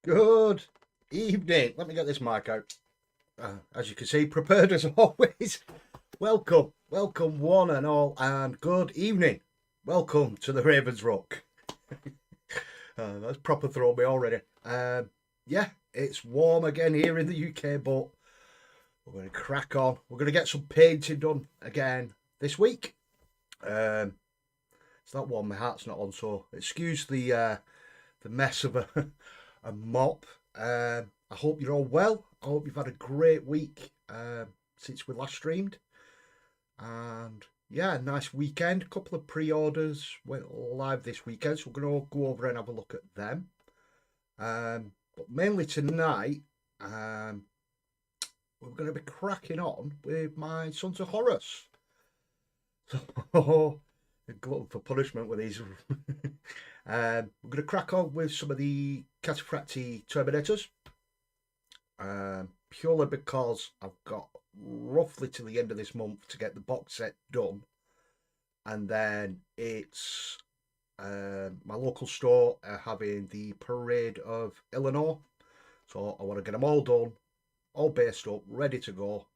Good evening. Let me get this mic out. As you can see, prepared as always. Welcome, one and all, and good evening. Welcome to the Ravens Rock. That's proper thrown me already. Yeah, it's warm again here in the UK, but we're going to crack on. We're going to get some painting done again this week. It's that warm, my heart's not on, so excuse the mess of a mop. I hope you're all well. I hope you've had a great week since we last streamed. And yeah, nice weekend. A couple of pre-orders went live this weekend, so we're going to go over and have a look at them. But mainly tonight, we're going to be cracking on with my Sons of Horus. So, glutton for punishment with these. We're going to crack on with some of the Cataphractii Terminators. Purely because I've got roughly to the end of this month to get the box set done. And then it's my local store having the Parade of Illinois. So I want to get them all done, all based up, ready to go.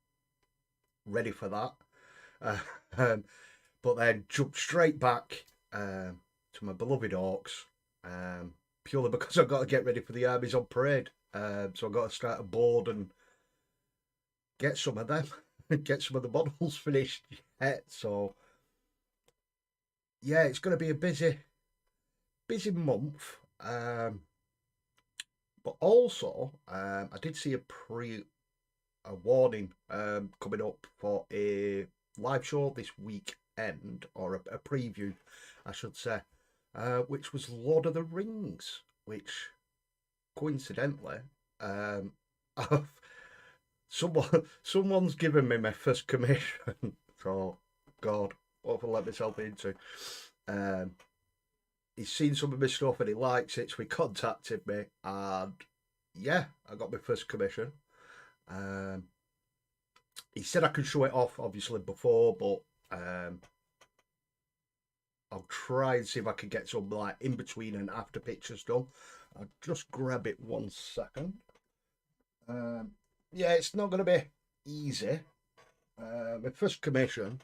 Ready for that. But then jump straight back to my beloved Orcs, purely because I've got to get ready for the armies on parade. So I've got to start a board and get some of them, get some of the models finished yet. So yeah, it's going to be a busy month. But also, I did see a warning coming up for a live show this weekend, or a preview, I should say, which was Lord of the Rings, which coincidentally, someone's given me my first commission. So God, what have I let myself into? He's seen some of my stuff and he likes it, so he contacted me, and yeah, I got my first commission. He said I could show it off obviously before, but I'll try and see if I can get some like in between and after pictures done. I'll just grab it 1 second. Yeah, it's not going to be easy. My first commission,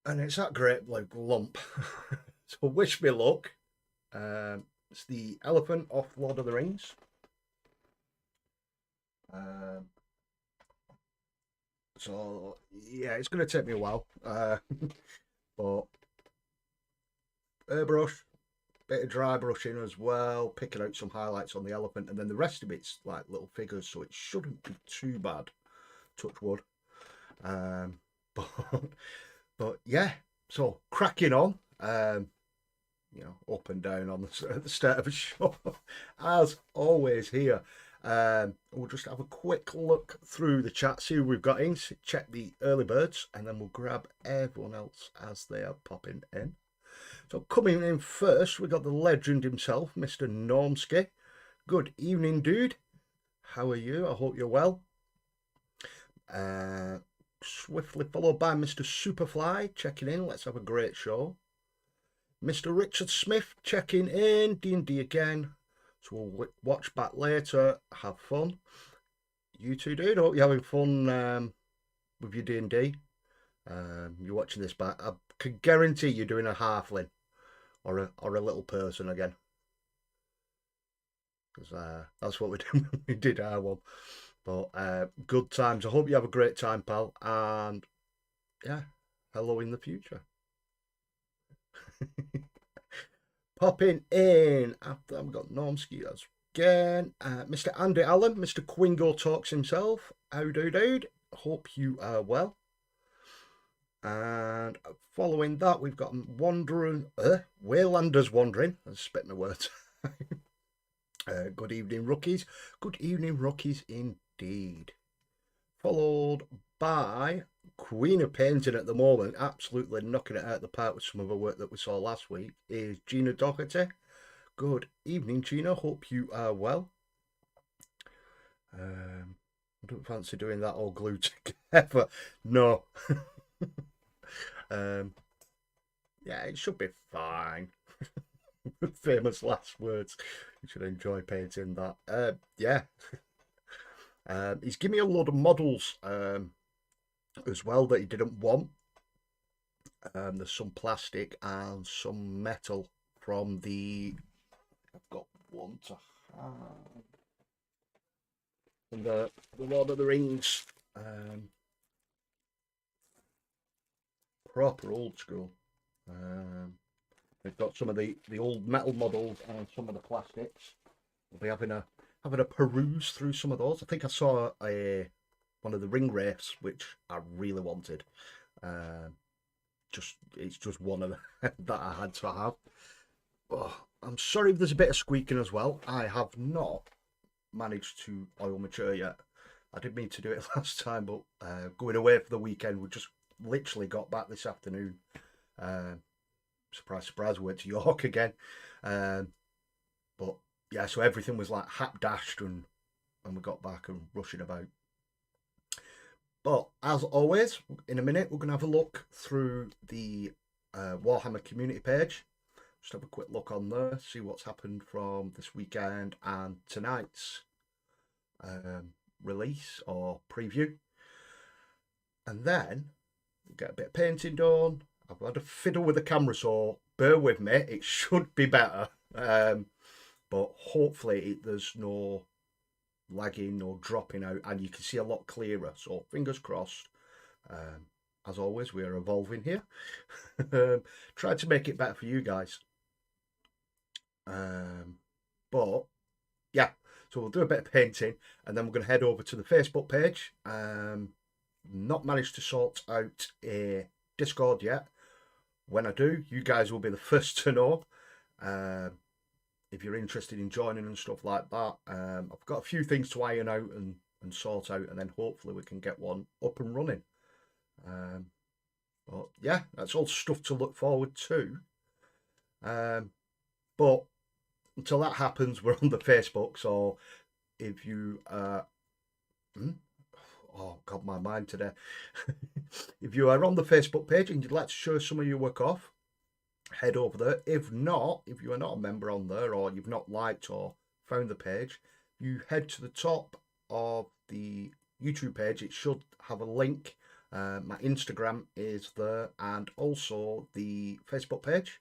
and it's that great like lump. So wish me luck. It's the elephant off Lord of the Rings. So yeah, it's going to take me a while. But airbrush, bit of dry brushing as well, picking out some highlights on the elephant, and then the rest of it's like little figures, so it shouldn't be too bad. Touch wood. But yeah, so cracking on. You know, up and down on the start of a show, as always here. We'll just have a quick look through the chat, see who we've got in, check the early birds, and then we'll grab everyone else as they are popping in. So coming in first, we got the legend himself, Mr. Normsky. Good evening, dude. How are you? I hope you're well. Swiftly followed by Mr. Superfly checking in. Let's have a great show. Mr. Richard Smith checking in. D&D again. So we'll watch back later. Have fun. You too, dude. Hope you're having fun with your D&D. You're watching this back. I can guarantee you're doing a halfling or a little person again. Because that's what we did when we did our one. But good times. I hope you have a great time, pal. And yeah, hello in the future. Popping in after I've got Normsky again. Mr. Andy Allen, Mr. Quingo Talks himself. How do, dude? Hope you are well. And following that, we've got Waylanders Wandering. I spit my words. Good evening, rookies. Good evening, rookies, indeed. Followed by Queen of Painting at the moment, absolutely knocking it out of the park with some of the work that we saw last week, is Gina Doherty. Good evening, Gina. Hope you are well. I don't fancy doing that all glued together. No. Yeah, it should be fine. famous last words. You should enjoy painting that. Yeah. He's given me a load of models as well that he didn't want. There's some plastic and some metal from the... I've got one to have. From the Lord of the Rings. Proper old school. We've got some of the old metal models and some of the plastics. We'll be having a peruse through some of those. I think I saw one of the ring wraiths, which I really wanted. It's just one of them that I had to have. Oh, I'm sorry if there's a bit of squeaking as well. I have not managed to oil mature yet. I did mean to do it last time, but going away for the weekend, we just literally got back this afternoon. Surprise, surprise, we went to York again. But yeah, so everything was like hap-dashed and we got back and rushing about. But as always, in a minute, we're going to have a look through the Warhammer community page. Just have a quick look on there, see what's happened from this weekend and tonight's release or preview. And then get a bit of painting done. I've had a fiddle with the camera, so bear with me. It should be better. But hopefully there's no lagging or dropping out and you can see a lot clearer. So fingers crossed. As always, we are evolving here. Trying to make it better for you guys. But yeah, so we'll do a bit of painting and then we're going to head over to the Facebook page. Not managed to sort out a Discord yet. When I do, you guys will be the first to know. If you're interested in joining and stuff like that, I've got a few things to iron out and sort out, and then hopefully we can get one up and running. But yeah, that's all stuff to look forward to. But until that happens, we're on the Facebook. So if you oh god, my mind today. If you are on the Facebook page and you'd like to show some of your work off, head over there. If not, if you are not a member on there or you've not liked or found the page, you head to the top of the YouTube page. It should have a link. My Instagram is there and also the Facebook page.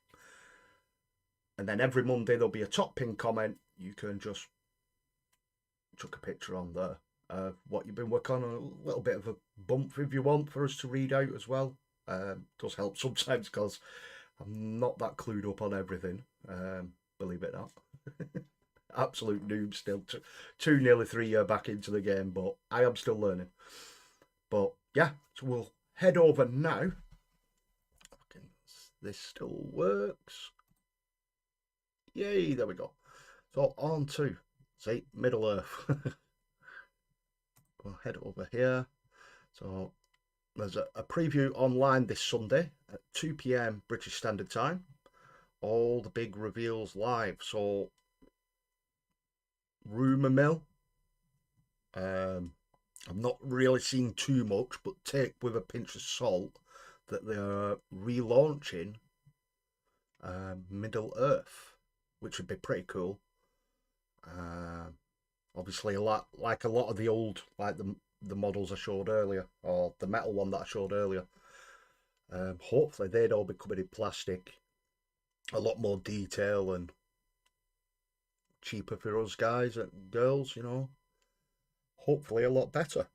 And then every Monday there'll be a top pin comment. You can just chuck a picture on there of what you've been working on, a little bit of a bump if you want for us to read out as well. Does help sometimes because I'm not that clued up on everything, believe it or not. Absolute noob still, nearly 3 years back into the game, but I am still learning. But yeah, so we'll head over now. This still works. Yay, there we go. So on to, see, Middle Earth. We'll head over here. So there's a preview online this Sunday at 2 PM British Standard Time. All the big reveals live. So rumour mill. I'm not really seeing too much, but take with a pinch of salt that they are relaunching Middle Earth, which would be pretty cool. Obviously, a lot of the old, like the models I showed earlier, or the metal one that I showed earlier. Hopefully they'd all be coming in plastic, a lot more detail and cheaper for us guys and girls, you know. Hopefully a lot better.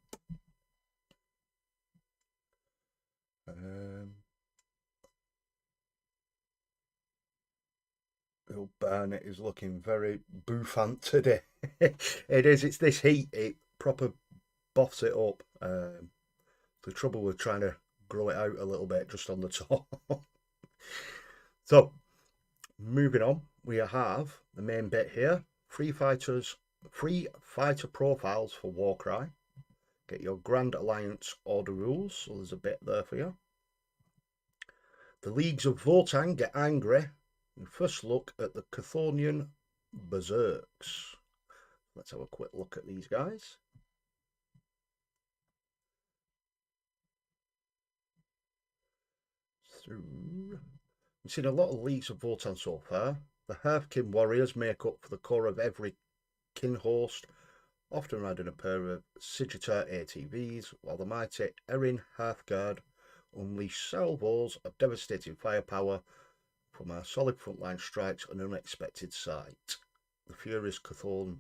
Oh, Barnet is looking very bouffant today. It is, it's this heat, it proper boffs it up. The trouble with trying to grow it out a little bit just on the top. So, moving on, we have the main bit here. Free fighter profiles for Warcry. Get your Grand Alliance order rules, so there's a bit there for you. The Leagues of Votann get angry. And first look at the Chthonian Berserks. Let's have a quick look at these guys. We've seen a lot of Leagues of Votann so far. The Hearthkin warriors make up for the core of every kin host, often riding a pair of Sigita ATVs, while the mighty Erin Hearthguard unleash salvos of devastating firepower from our solid frontline strikes on an unexpected sight. The furious Cthulhu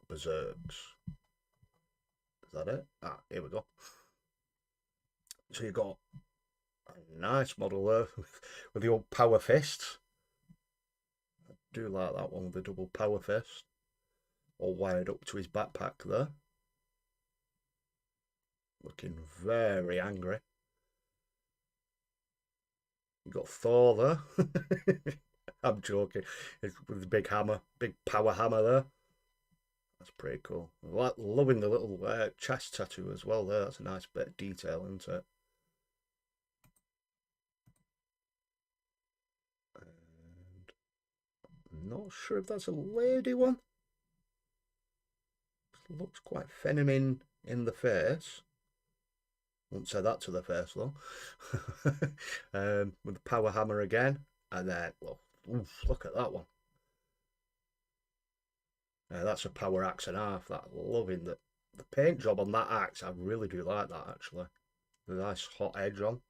berserks. Is that it? Ah, here we go. So you've got a nice model there with the old power fists. I do like that one with the double power fist. All wired up to his backpack there. Looking very angry. You got Thor there. I'm joking. With the big hammer, big power hammer there. That's pretty cool. Loving the little chest tattoo as well there. That's a nice bit of detail, isn't it? And I'm not sure if that's a lady one. Looks quite feminine in the face. Won't say that to the face though. With the power hammer again, and then well, oof, look at that one. That's a power axe and a half. That loving the paint job on that axe. I really do like that actually. The nice hot edge on.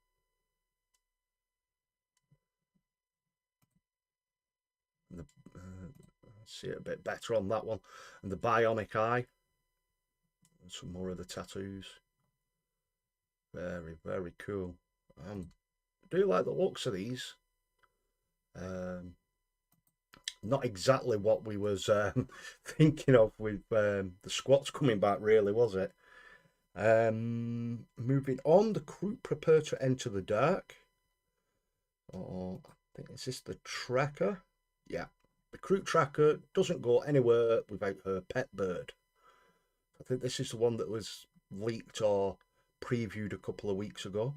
The, see it a bit better on that one, and the bionic eye. And some more of the tattoos. Very, very cool. I do like the looks of these. Not exactly what we was thinking of with the squats coming back, really, was it? Moving on, the crew prepare to enter the dark. Oh, I think is this the tracker? Yeah, the crew tracker doesn't go anywhere without her pet bird. I think this is the one that was leaked or previewed a couple of weeks ago.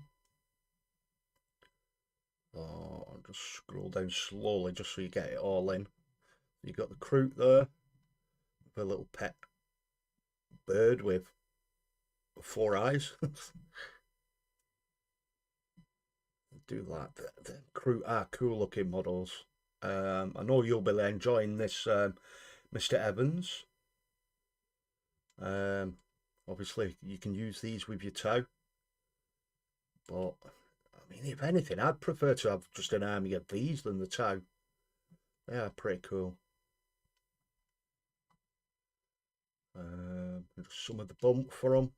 Oh, I'll just scroll down slowly just so you get it all in. You got the crew there, with a little pet bird with 4 eyes. I do like that. The crew are cool looking models. I know you'll be enjoying this, Mr. Evans. Obviously, you can use these with your tow. But, I mean, if anything, I'd prefer to have just an army of these than the tow. They are pretty cool. Some of the bump for them.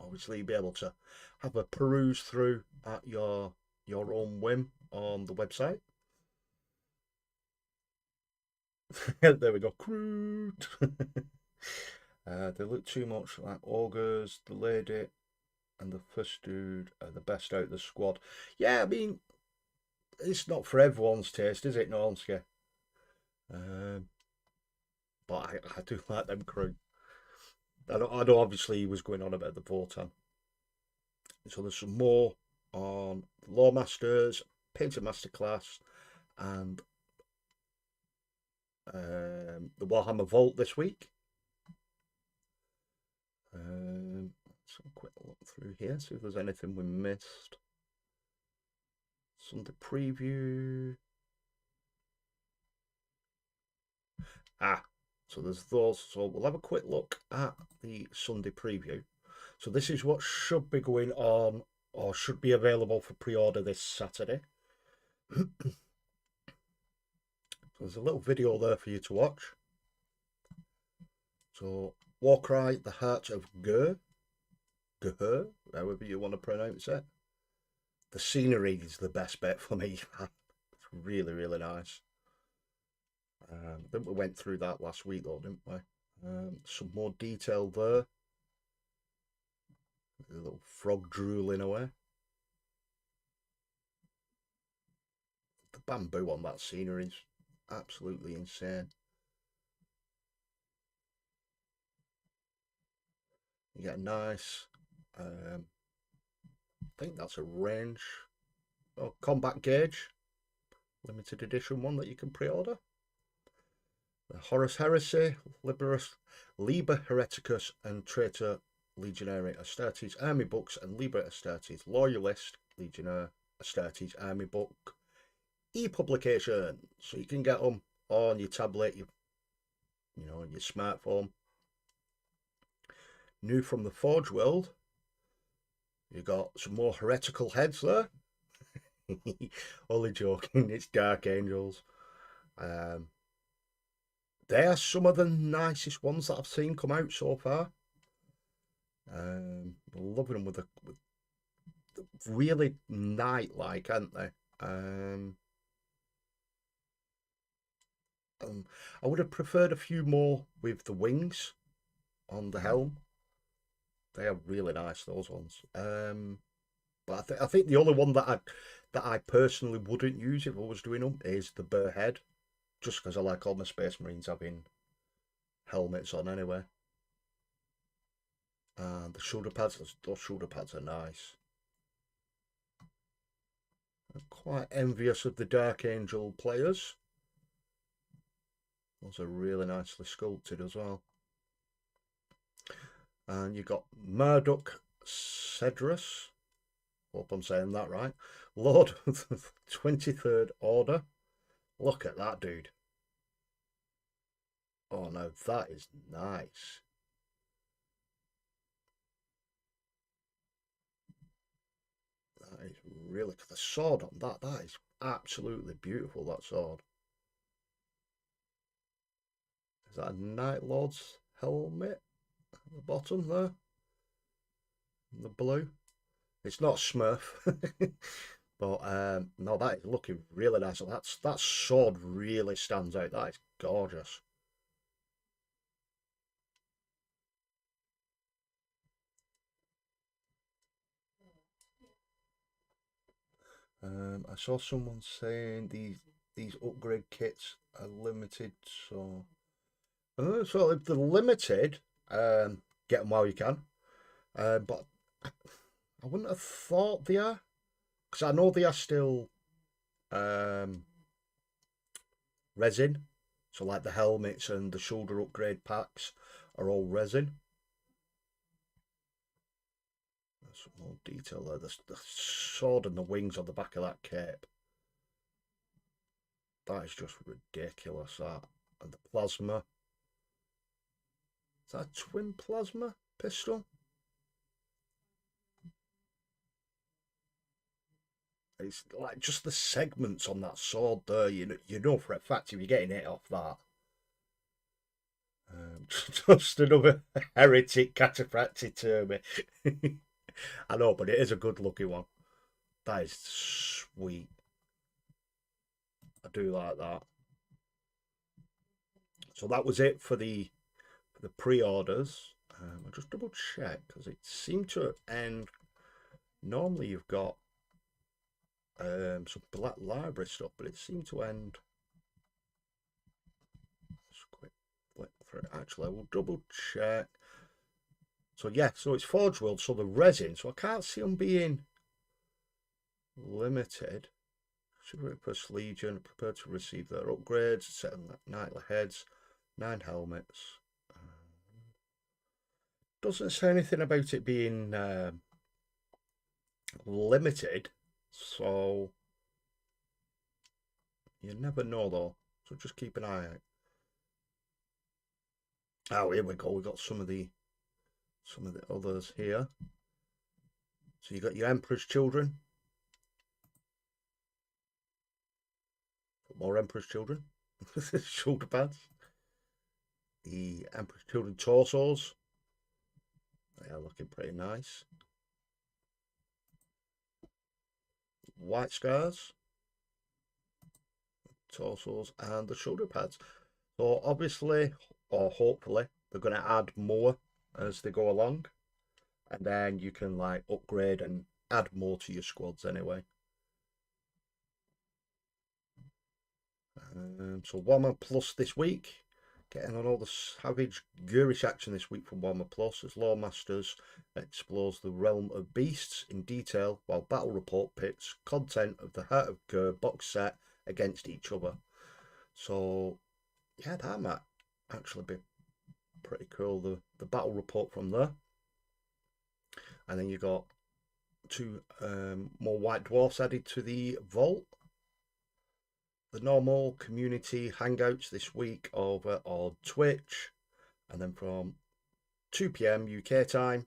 Obviously, you'll be able to have a peruse through at your own whim on the website. There we go. Crude. They look too much like Augurs, the lady, and the first dude are the best out of the squad. Yeah, I mean, it's not for everyone's taste, is it, Nonsky? But I do like them crew. I know obviously he was going on about the Votan. So there's some more on the Lawmasters, Painter Masterclass, and the Warhammer Vault this week. Let's have a quick look through here, see if there's anything we missed. Sunday preview. So there's those. So we'll have a quick look at the Sunday preview. So this is what should be going on or should be available for pre-order this Saturday. So there's a little video there for you to watch. So Warcry, the Heart of Gur, however you want to pronounce it. The scenery is the best bet for me. It's really, really nice. I think we went through that last week though, didn't we? Some more detail there. A little frog drooling away. The bamboo on that scenery is absolutely insane. You get a nice, I think that's a range, combat gauge, limited edition one that you can pre-order. The Horus Heresy, Liber Hereticus, and Traitor Legionary Astartes Army Books, and Liber Astartes Loyalist Legionnaire Astartes Army Book e-publication, so you can get them on your tablet, your smartphone. New from the Forge world, you got some more heretical heads there. Only joking, it's Dark Angels. They are some of the nicest ones that I've seen come out so far. Loving them with the really knight-like, aren't they? I would have preferred a few more with the wings on the helm. They are really nice, those ones. But I think the only one that I personally wouldn't use if I was doing them is the Burr head, just because I like all my Space Marines having helmets on anyway. And the shoulder pads, those shoulder pads are nice. I'm quite envious of the Dark Angel players. Those are really nicely sculpted as well. And you got Murdoch Cedrus. Hope I'm saying that right. Lord of the 23rd Order. Look at that dude. Oh no, that is nice. That is really, the sword on that is absolutely beautiful, that sword. Is that a Night Lord's helmet at the bottom there? The blue. It's not Smurf. But no, that is looking really nice. That sword really stands out. That is gorgeous. I saw someone saying these upgrade kits are limited, so so if they're limited, get them while you can. But I wouldn't have thought they are, because I know they are still resin. So like the helmets and the shoulder upgrade packs are all resin. There's some more detail there. The sword and the wings on the back of that cape. That is just ridiculous, that. And the plasma. Is that a twin plasma pistol? It's like just the segments on that sword there. You know for a fact if you're getting hit off that. Just another heretic Cataphractii Terminators. I know, but it is a good looking one. That is sweet. I do like that. So that was it for the pre-orders. I'll just double check because it seemed to end. Normally you've got some Black Library stuff, but it seemed to end. Let's quick flip through. Actually, I will double check. So yeah, so it's Forge World, so the resin. So I can't see them being limited. Chivalrous Legion prepared to receive their upgrades, set on knightly heads, 9 helmets. Doesn't say anything about it being limited, so you never know though. So just keep an eye out. Oh, here we go. We got some of the others here. So you got your Emperor's Children. More Emperor's Children. Shoulder pads. The Emperor's Children torsos. They are looking pretty nice. White Scars. Torsos and the shoulder pads. So obviously, or hopefully, they're going to add more as they go along. And then you can like upgrade and add more to your squads anyway. So Warhammer Plus this week, getting on all the savage Gurish action this week from Warhammer Plus as Lawmasters explores the realm of beasts in detail while Battle Report pits content of the Heart of Gur box set against each other. So yeah, that might actually be pretty cool, the Battle Report from there. And then you got 2 more White Dwarfs added to the vault. the normal community hangouts this week over on Twitch, and then from 2 p.m. UK time.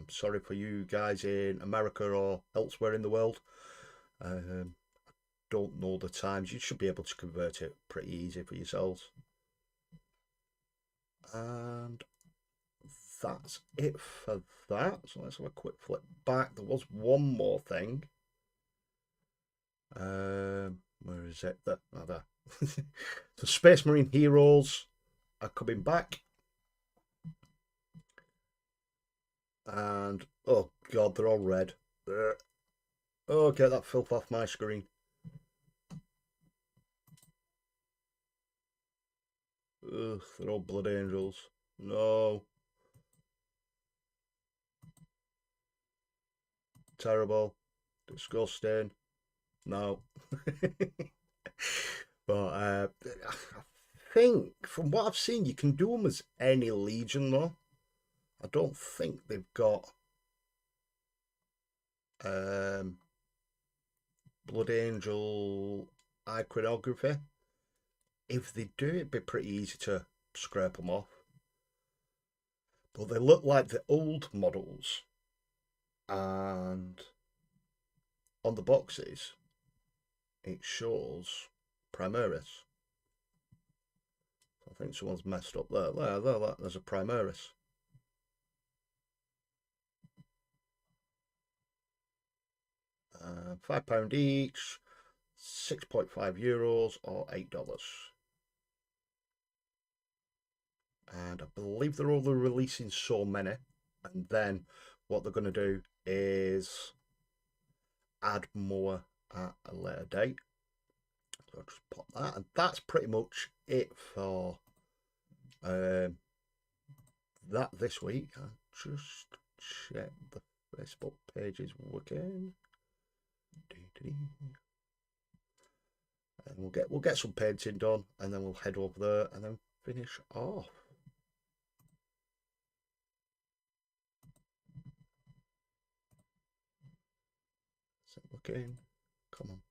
Sorry for you guys in America or elsewhere in the world. Don't know the times. You should be able to convert it pretty easy for yourselves. And that's it for that. So let's have a quick flip back. There was one more thing. Where is it? There. The Space Marine Heroes are coming back. And oh god, they're all red. Oh, get that filth off my screen. Ugh, they're all blood angels. No. Terrible. Disgusting. No. But I think from what I've seen, you can do them as any legion though. I don't think they've got Blood Angel iconography. If they do, it'd be pretty easy to scrape them off. But they look like the old models. And on the boxes, it shows Primaris. I think someone's messed up there. There's a Primaris. £5 each, €6.5 or $8. And I believe they're only releasing so many, and then what they're going to do is add more at a later date. So I'll just pop that, and that's pretty much it for that this week. I just check the Facebook page is working. And we'll get some painting done, and then we'll head over there and then finish off. Is it working? Come on.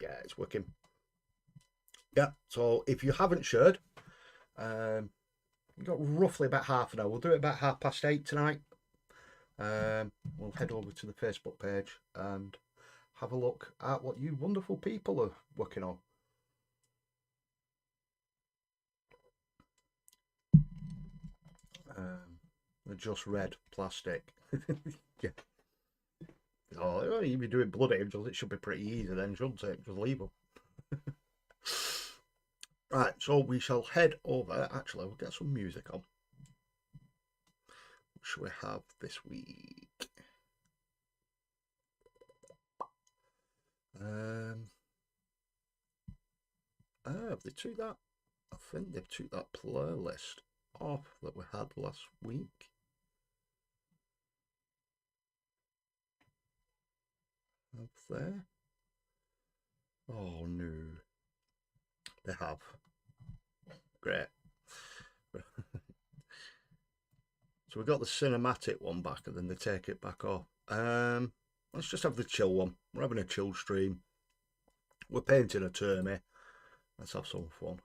Yeah, it's working. Yeah, so if you haven't shared, we've got roughly about half an hour. We'll do it about 8:30 tonight. We'll head over to the Facebook page and have a look at what you wonderful people are working on. They're just red plastic. Yeah. Oh, you'd be doing Blood Angels, it should be pretty easy then, shouldn't it? Just leave them. Right, so we shall head over. Actually, we'll get some music on. What should we have this week? Have they took that? I think they've took that playlist off that we had last week. Up there. Oh no. They have. Great. So we got the cinematic one back, and then they take it back off. Let's just have the chill one. We're having a chill stream. We're painting a Termi. Let's have some fun.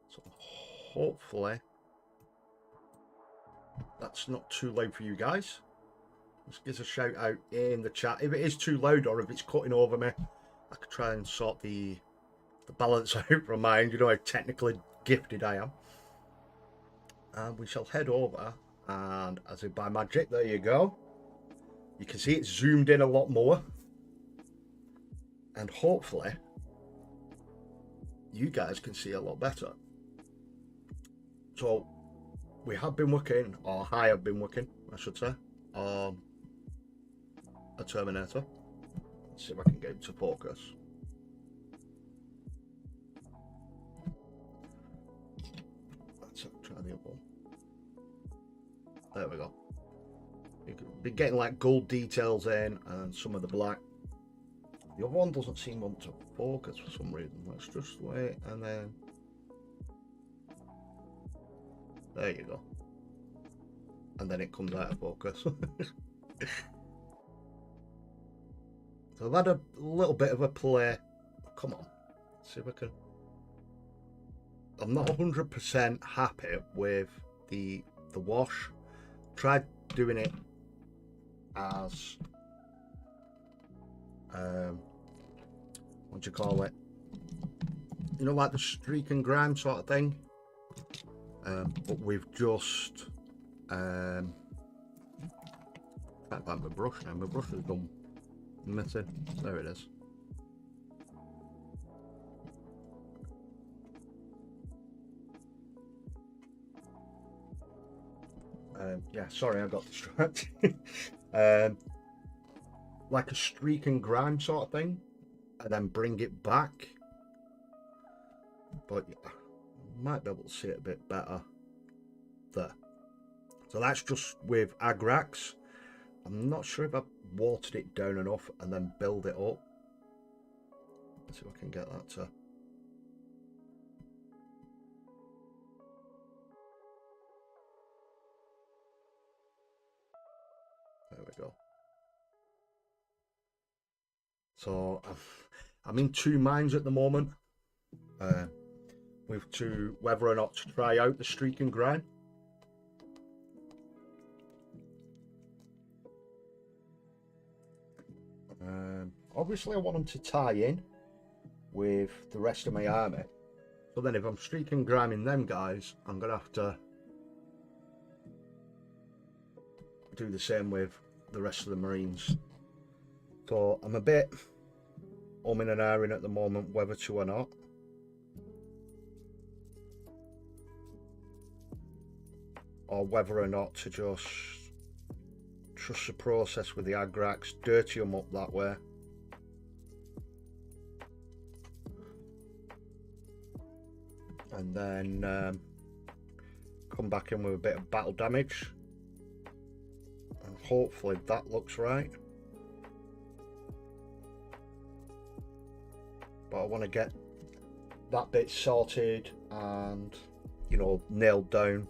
So hopefully that's not too loud for you guys. Just give us a shout out in the chat. If it is too loud or if it's cutting over me, I could try and sort the balance out from mine. You know how technically gifted I am. And we shall head over, and as if by magic, there you go. You can see it's zoomed in a lot more. And hopefully you guys can see a lot better. So we have been working, or I have been working, I should say, on a Terminator. Let's see if I can get it to focus. Let's try the other one. There we go. You can be getting like gold details in and some of the black. The other one doesn't seem want to focus for some reason. Let's just wait, and then there you go. And then it comes out of focus. So I've had a little bit of a play. Come on, see if I can. I'm not 100% happy with the wash. Tried doing it as what do you call it? You know, like the streak and grime sort of thing. But we've just can't find my brush now. My brush is done missing. There it is. Yeah, sorry, I got distracted. Like a streak and grime sort of thing, and then bring it back. But yeah, might be able to see it a bit better there. So that's just with Agrax. I'm not sure if I've watered it down enough and then build it up. Let's see if I can get that to. There we go. So I'm in two minds at the moment with to whether or not to try out the streak and grime. Obviously I want them to tie in with the rest of my army. So then if I'm streak and griming them guys, I'm going to have to do the same with the rest of the Marines. So I'm a bit umming and ahhing at the moment whether to or not. Or whether or not to just trust the process with the Agrax, dirty them up that way. And then come back in with a bit of battle damage. And hopefully that looks right. But I want to get that bit sorted and, you know, nailed down.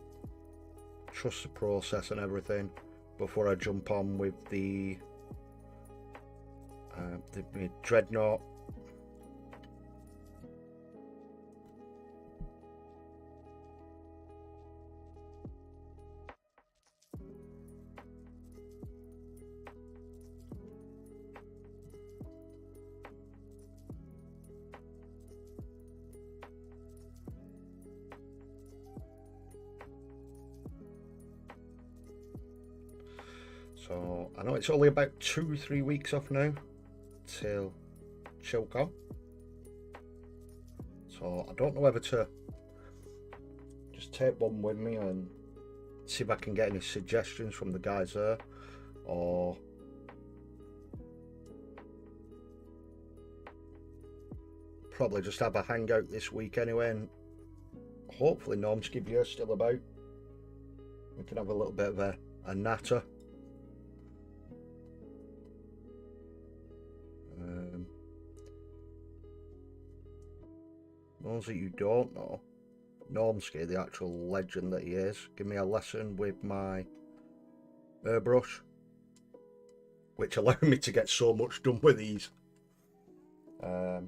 Trust the process and everything before I jump on with the dreadnought. So I know it's only about 2-3 weeks off now till Chilcom. So I don't know whether to just take one with me and see if I can get any suggestions from the guys there, or probably just have a hangout this week anyway, and hopefully Normski Beer's still about. We can have a little bit of a natter. Those that you don't know, Normski, the actual legend that he is, give me a lesson with my airbrush, which allowed me to get so much done with these. So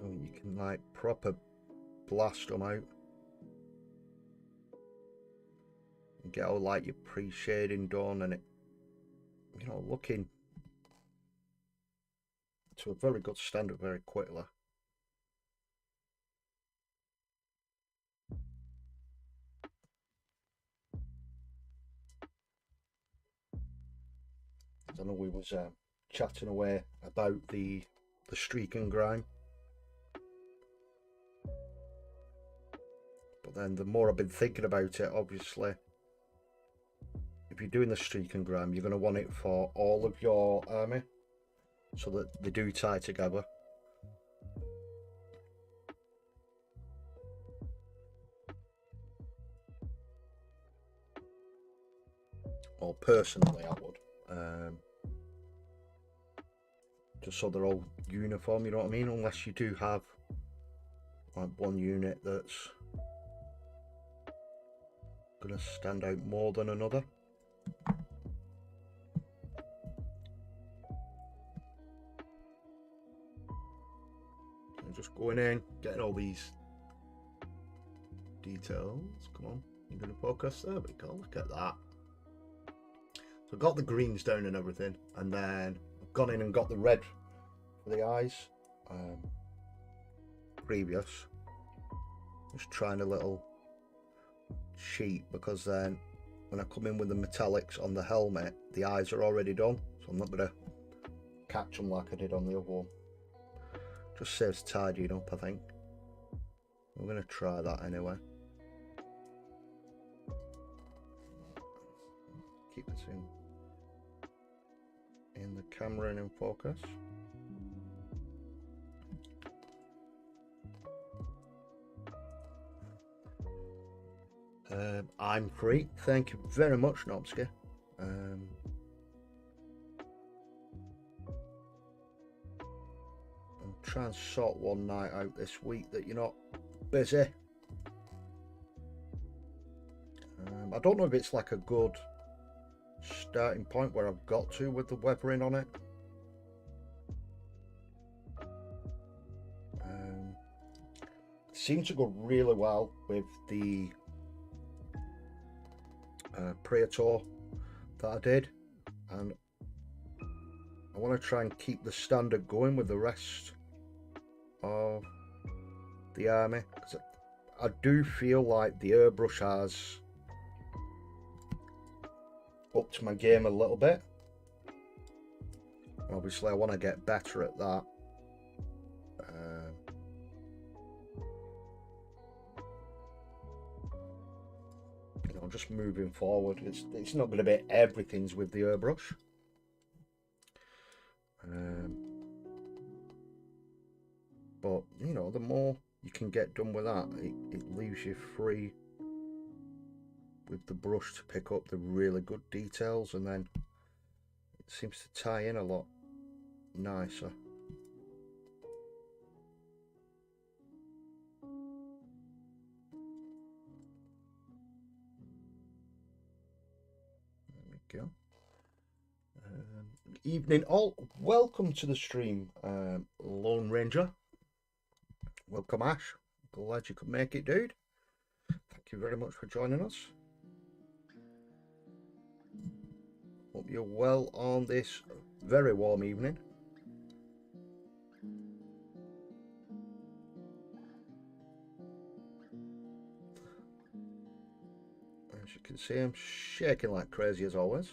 you can like proper blast them out and get all like your pre-shading done, and it, you know, looking to a very good standard very quickly. I know we was chatting away about the streak and grime, but then the more I've been thinking about it, obviously if you're doing the streak and grime, you're going to want it for all of your army so that they do tie together. Or personally I would, just so they're all uniform, you know what I mean, unless you do have like one unit that's gonna stand out more than another. just going in, getting all these details. Come on, you're going to focus. There we go. Look at that. So I've got the greens down and everything, and then I've gone in and got the red for the eyes. Previous, just trying a little cheat, because then when I come in with the metallics on the helmet, the eyes are already done, so I'm not going to catch them like I did on the other one. Just saves tidying up, I think. We're going to try that anyway. Keep it in the camera and in focus. I'm free. Thank you very much, Nobsky. I'll try and sort one night out this week that you're not busy. I don't know if it's like a good starting point where I've got to with the weathering on it. Seemed to go really well with the Praetor that I did, and I want to try and keep the standard going with the rest of the army, because I do feel like the airbrush has upped my game a little bit. Obviously I want to get better at that. You know, just moving forward, it's not going to be everything's with the airbrush. But you know, the more you can get done with that, it leaves you free with the brush to pick up the really good details, and then it seems to tie in a lot nicer. There we go. Evening all, welcome to the stream, Lone Ranger. Welcome, Ash. Glad you could make it, dude. Thank you very much for joining us. Hope you're well on this very warm evening. As you can see, I'm shaking like crazy as always.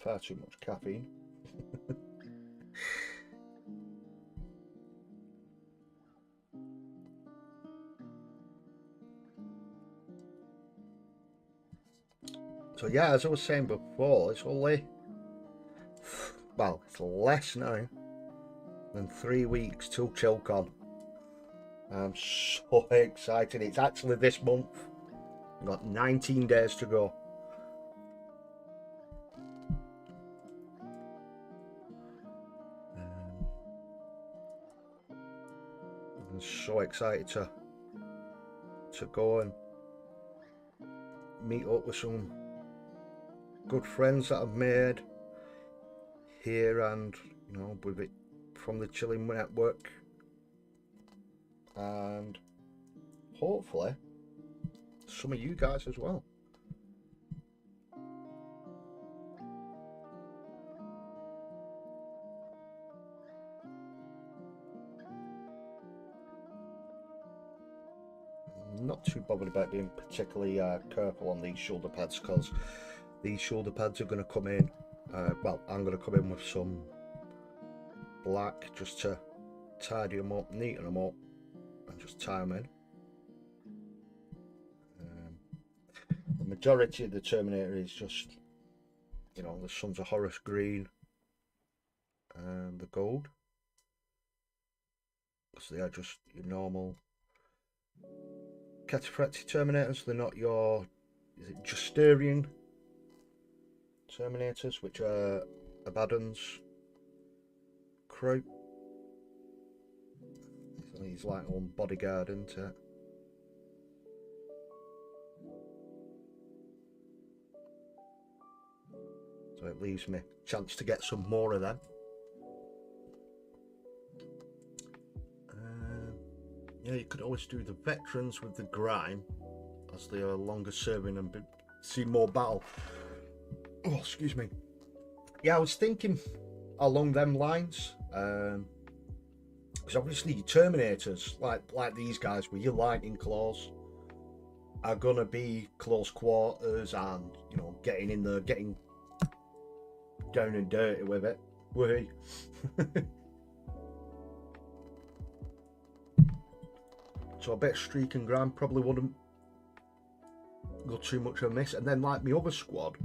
Far too much caffeine. So yeah, as I was saying before, it's only, well, it's less now than 3 weeks till ChillCon. I'm so excited. It's actually this month. I've got 19 days to go. I'm so excited to go and meet up with some good friends that I've made here, and you know, with it from the Chilling Network, and hopefully some of you guys as well. Not too bothered about being particularly careful on these shoulder pads, because these shoulder pads are going to come in, well, I'm going to come in with some black just to tidy them up, neaten them up, and just tie them in. The majority of the Terminator is just, you know, the Sons of Horus green and the gold, because they are just your normal Cataphractii Terminators. They're not your, is it Justerian Terminators, which are Abaddon's crew. So he's like on bodyguard, isn't it? So it leaves me a chance to get some more of them. Yeah, you could always do the veterans with the grime, as they are longer serving and see more battle. Oh, excuse me. Yeah, I was thinking along them lines, because obviously your Terminators, like these guys with your lightning claws, are gonna be close quarters and, you know, getting in there, getting down and dirty with it. Whee. So I bet streak and grime probably wouldn't go too much of a miss. And then like my other squads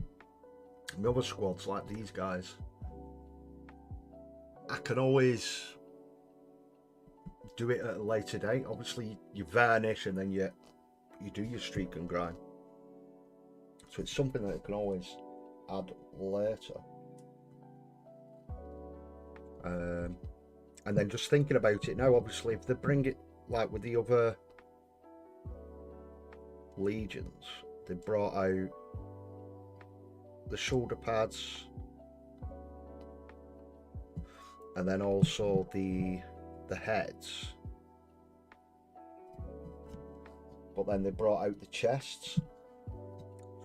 like these guys, I can always do it at a later date. Obviously you varnish and then you do your streak and grime. So it's something that you can always add later. And then just thinking about it now, obviously if they bring it like with the other legions, they brought out the shoulder pads and then also the heads, but then they brought out the chests.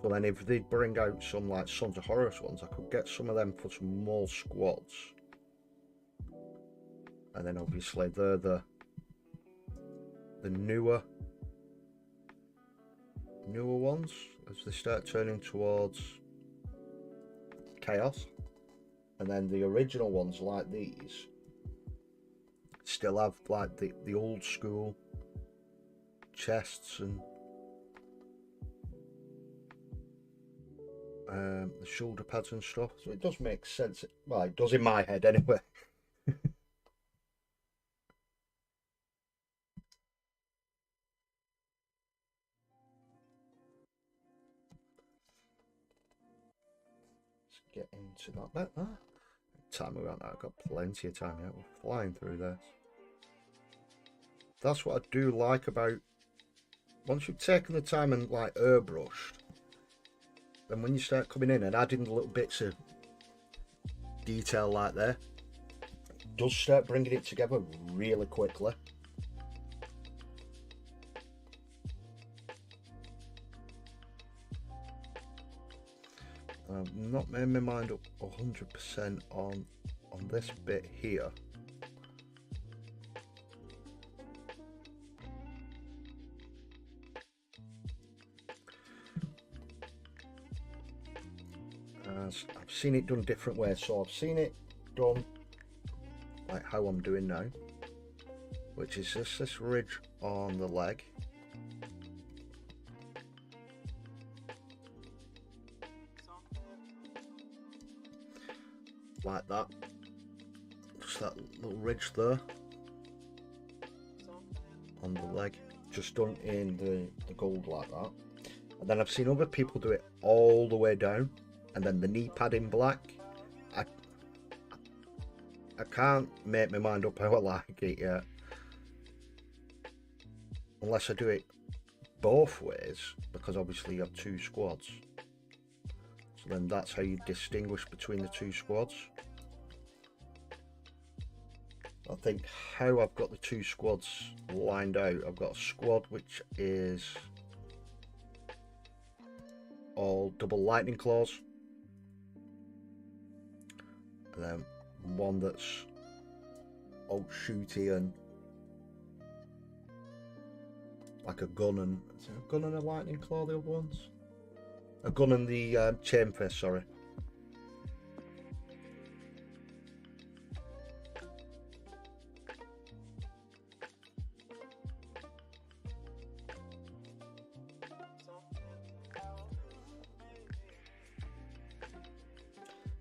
So then if they bring out some like Sons of Horus ones, I could get some of them for some more squads. And then obviously they're the newer ones as they start turning towards chaos. And then the original ones like these still have like the old school chests and the shoulder pads and stuff. So it does make sense. Well, it does in my head anyway. Get into that bit there. Time we got now, I've got plenty of time yet. We're flying through this. That's what I do like about, once you've taken the time and like airbrushed, then when you start coming in and adding the little bits of detail like there, it does start bringing it together really quickly. I've not made my mind up 100% on this bit here. As I've seen it done different ways, so I've seen it done like how I'm doing now, which is just this ridge on the leg. Like that, just that little ridge there on the leg, just done in the gold like that. And then I've seen other people do it all the way down, and then the knee pad in black. I can't make my mind up how I like it yet, unless I do it both ways, because obviously you have two squads. So then that's how you distinguish between the two squads. I think how I've got the two squads lined out, I've got a squad which is all double lightning claws, and then one that's all shooty and like a gun and, is it a gun and a lightning claw, the other ones? A gun and the chain fist, sorry.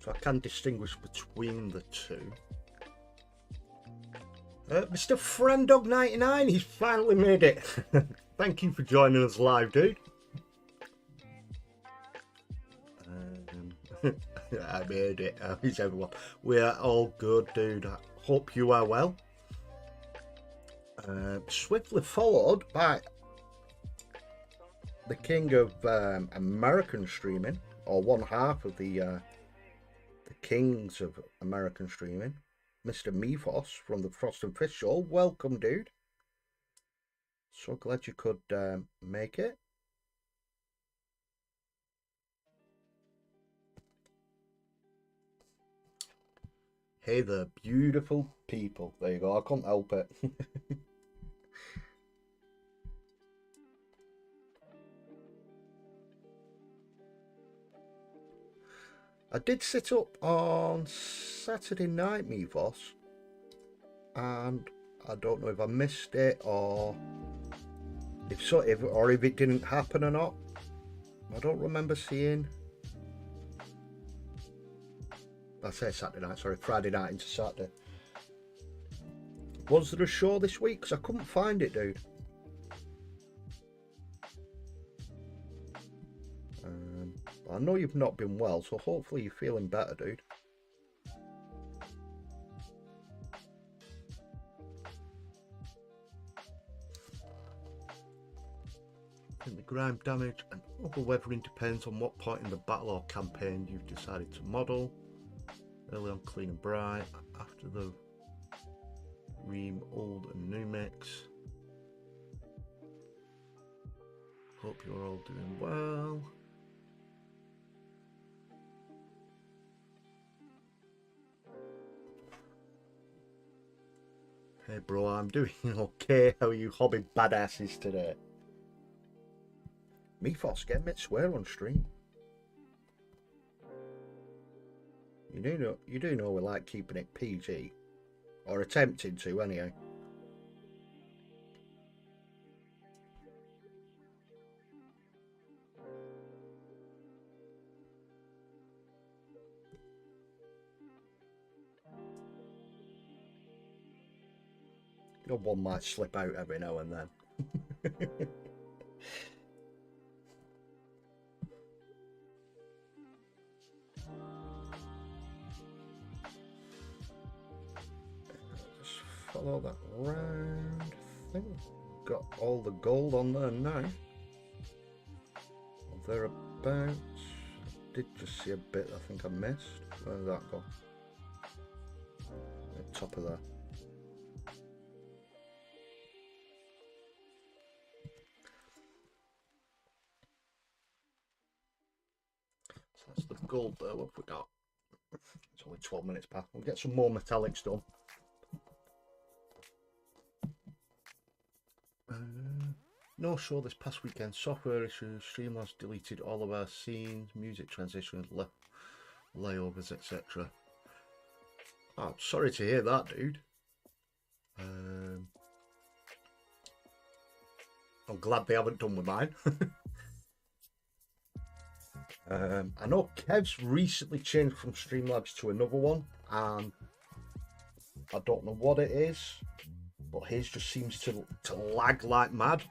So I can distinguish between the two. Mr. Frandog99, he's finally made it. Thank you for joining us live, dude. I made it. How is everyone? We are all good, dude. I hope you are well. Swiftly followed by the king of American streaming, or one half of the kings of American streaming, Mr. Mephos from the Frost and Fish Show. Welcome, dude. So glad you could make it. Hey there, beautiful people. There you go, I couldn't help it. I did sit up on Saturday night, Mevos, and I don't know if I missed it or if it didn't happen or not. I don't remember seeing. I say Saturday night, sorry, Friday night into Saturday. Was there a show this week? Because I couldn't find it, dude. I know you've not been well, so hopefully you're feeling better, dude. I think the grime damage and other weathering depends on what point in the battle or campaign you've decided to model. Early on clean and bright, after the ream old and new mix. Hope you're all doing well. Hey bro, I'm doing okay. How are you hobby badasses today? Me Foss, get me to swear on stream. You do know we like keeping it PG. Or attempting to, anyhow. You know, one might slip out every now and then. Just follow that round. I think we've got all the gold on there now. Thereabouts. I did just see a bit I think I missed. Where did that go? The top of there. So that's the gold there. What have we got? It's only 12 minutes past. We'll get some more metallics done. No show this past weekend. Software issues. Streamlabs deleted all of our scenes, music transitions, layovers, etc. Oh, sorry to hear that, dude. I'm glad they haven't done with mine. I know Kev's recently changed from Streamlabs to another one, and I don't know what it is, but his just seems to lag like mad.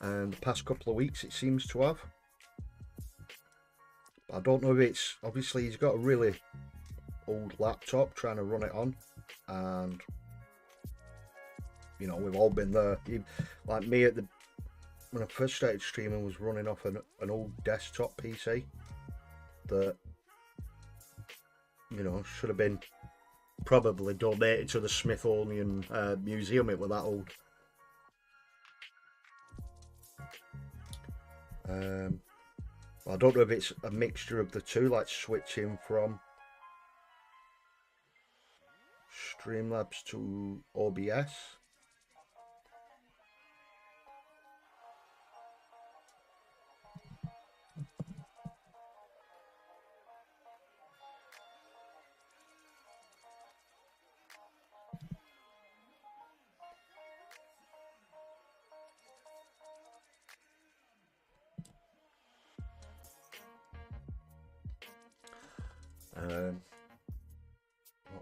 And the past couple of weeks it seems to have. I don't know if it's, obviously he's got a really old laptop trying to run it on, and you know, we've all been there. Like me when I first started streaming, was running off an old desktop PC that, you know, should have been probably donated to the Smithsonian Museum. It was that old. I don't know if it's a mixture of the two, like switching from Streamlabs to OBS.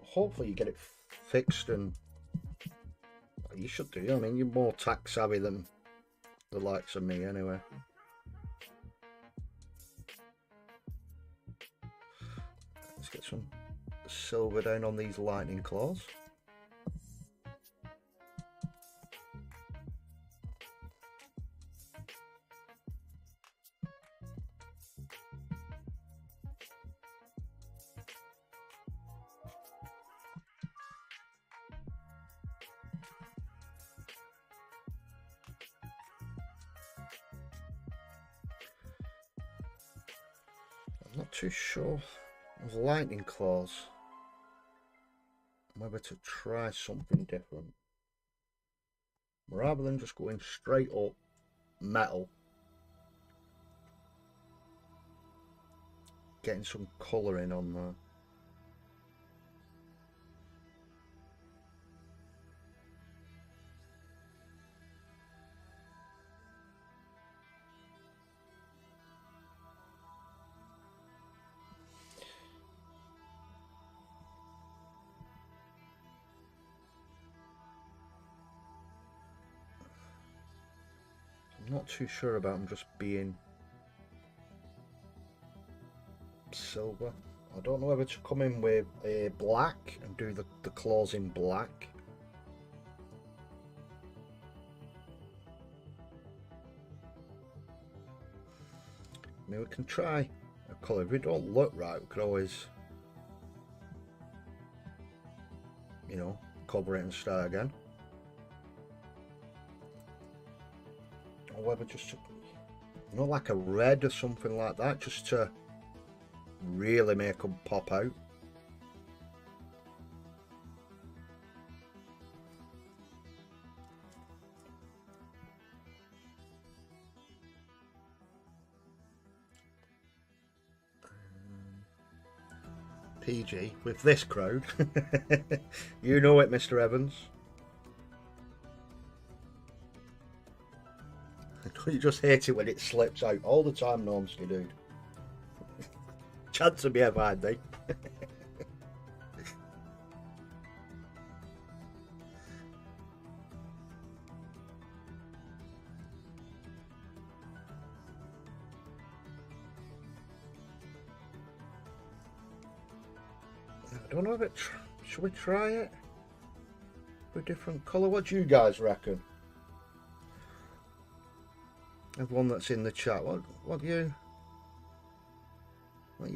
Hopefully you get it fixed, and you should do. I mean, you're more tech savvy than the likes of me anyway. Let's get some silver down on these lightning claws. I'm not too sure of lightning claws. Whether to try something different. Rather than just going straight up metal. Getting some colouring on there. I'm not too sure about them just being silver. I don't know whether to come in with a black and do the claws in black. I mean, we can try a colour. If it don't look right, we could always, you know, cover it and start again. Or whether just to, you know, like a red or something like that, just to really make them pop out. PG with this crowd. You know it, Mr. Evans. You just hate it when it slips out all the time, Normsky, dude. Chance of me ever had, mate. I don't know if it. Should we try it with a different colour? What do you guys reckon? Everyone that's in the chat, what are you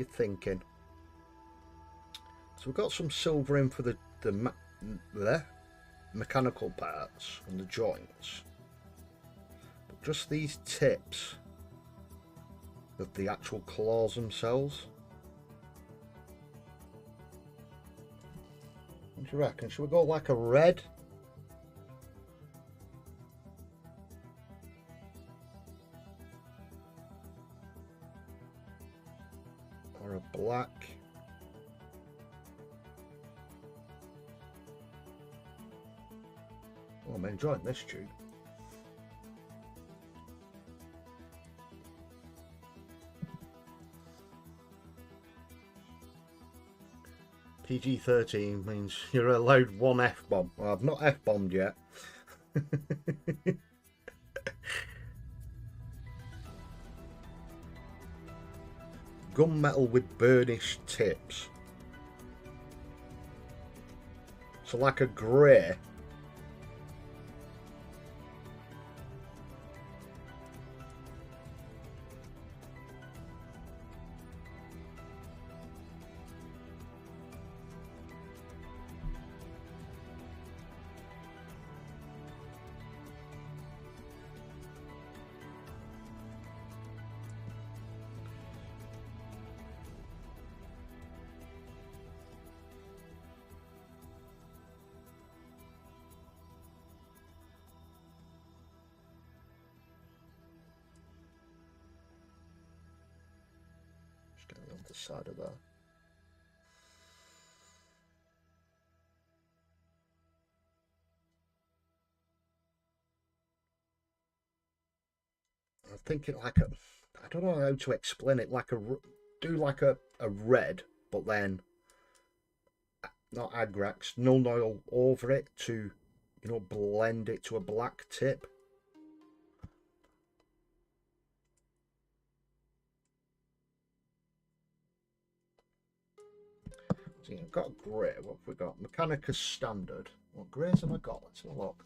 thinking? So we've got some silver in for the mechanical parts and the joints, but just these tips of the actual claws themselves. What do you reckon? Should we go like a red? Or a black? Oh, I'm enjoying this tune. PG-13 means you're allowed one F-bomb. Well, I've not F-bombed yet. Gunmetal with burnished tips. So like a grey. Get on the side of that. I'm thinking like a, I don't know how to explain it, like do like a red, but then not Agrax, null oil over it to, you know, blend it to a black tip. So I've got grey. What have we got? Mechanicus standard. What greys have I got? Let's have a look.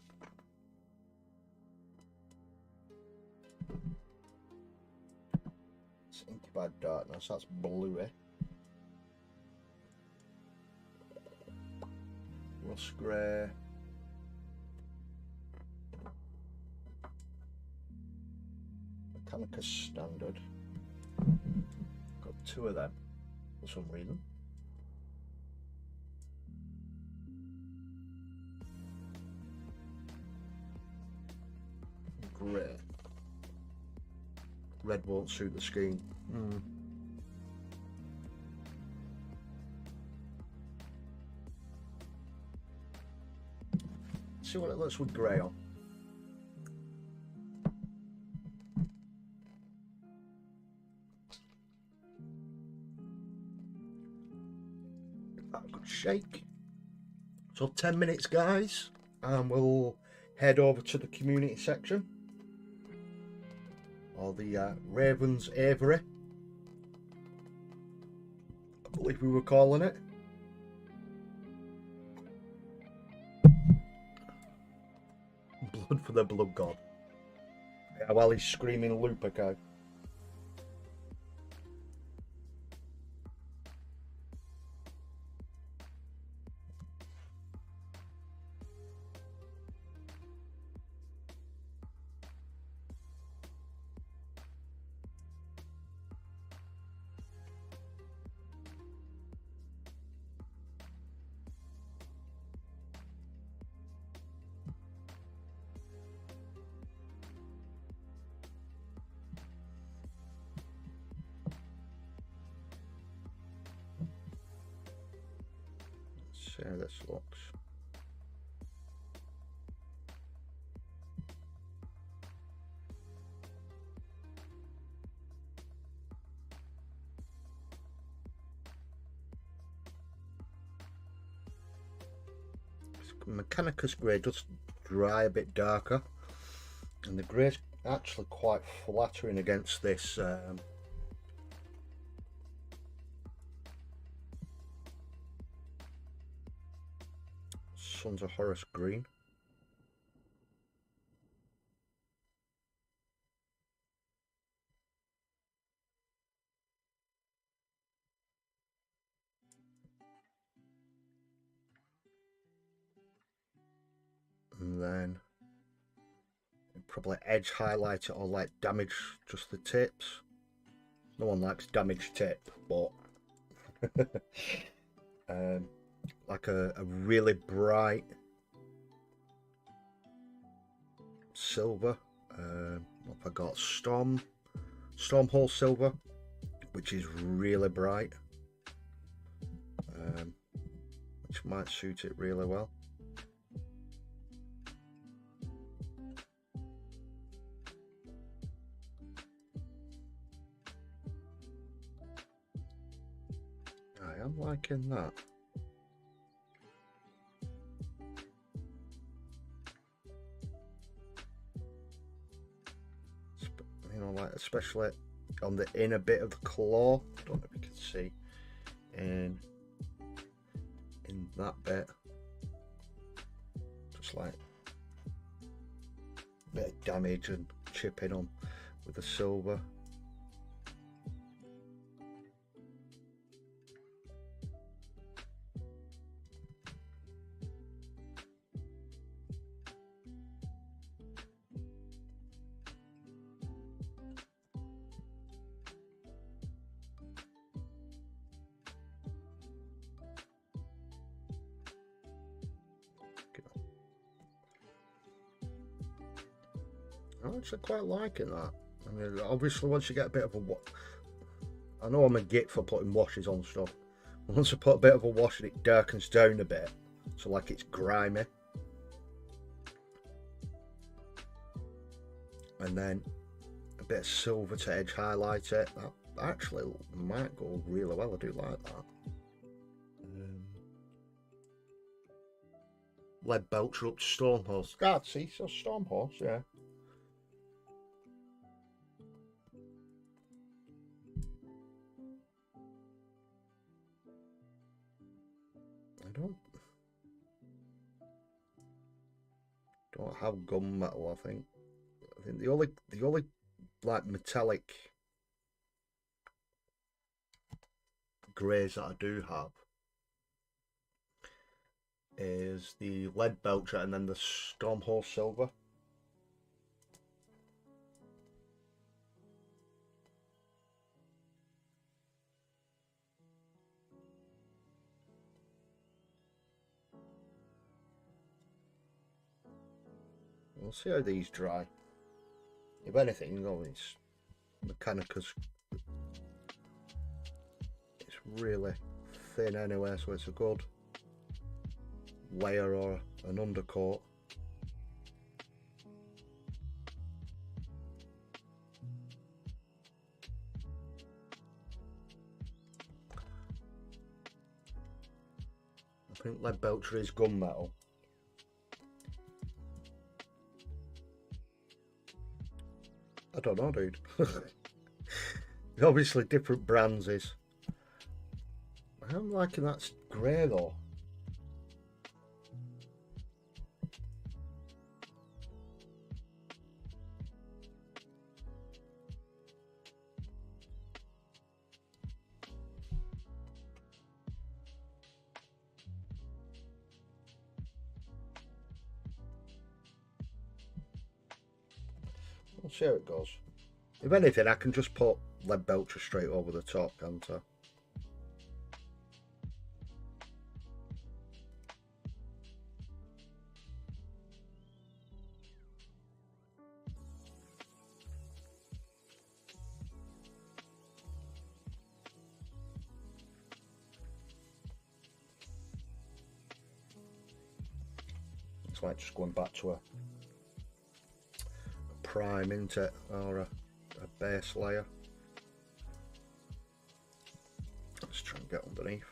It's Incubated Darkness. That's bluey. Rust grey. Mechanicus standard. Got 2 of them for some reason. Grey. Red won't suit the scheme. See what it looks with grey on. Give that a good shake. So 10 minutes, guys, and we'll head over to the community section, or the Ravens Aviary, I believe we were calling it. Blood for the blood god. Yeah, while he's screaming Luperco. See how this looks. Mechanicus grey does dry a bit darker, and the grey's actually quite flattering against this Sons of Horus green. And then probably edge highlight it or like damage just the tips. No one likes damage tip, but like a really bright silver. What have I got? Stormhole silver, which is really bright, which might suit it really well. I am liking that. You know, like especially on the inner bit of the claw. I don't know if you can see. And in that bit, just like a bit of damage and chipping on with the silver. I'm actually quite liking that. I mean, obviously once you get a bit of a I know I'm a git for putting washes on stuff. Once I put a bit of a wash and it darkens down a bit, so like it's grimy, and then a bit of silver to edge highlight it, that actually might go really well. I do like that. Lead belcher up to Stormhorse. God, see, so Stormhorse, yeah. I don't have gunmetal. I think the only like metallic greys that I do have is the lead belcher and then the Stormhole silver. We'll see how these dry. If anything, you know, it's Mechanicus. It's really thin anyway, so it's a good layer or an undercoat. I think lead belcher is gunmetal. I don't know, dude. Obviously different brands is. I'm liking that grey though. We'll see how it goes. If anything, I can just put lead belcher straight over the top, can't I? It's like just going back to a prime, isn't it, or a base layer. Let's try and get underneath.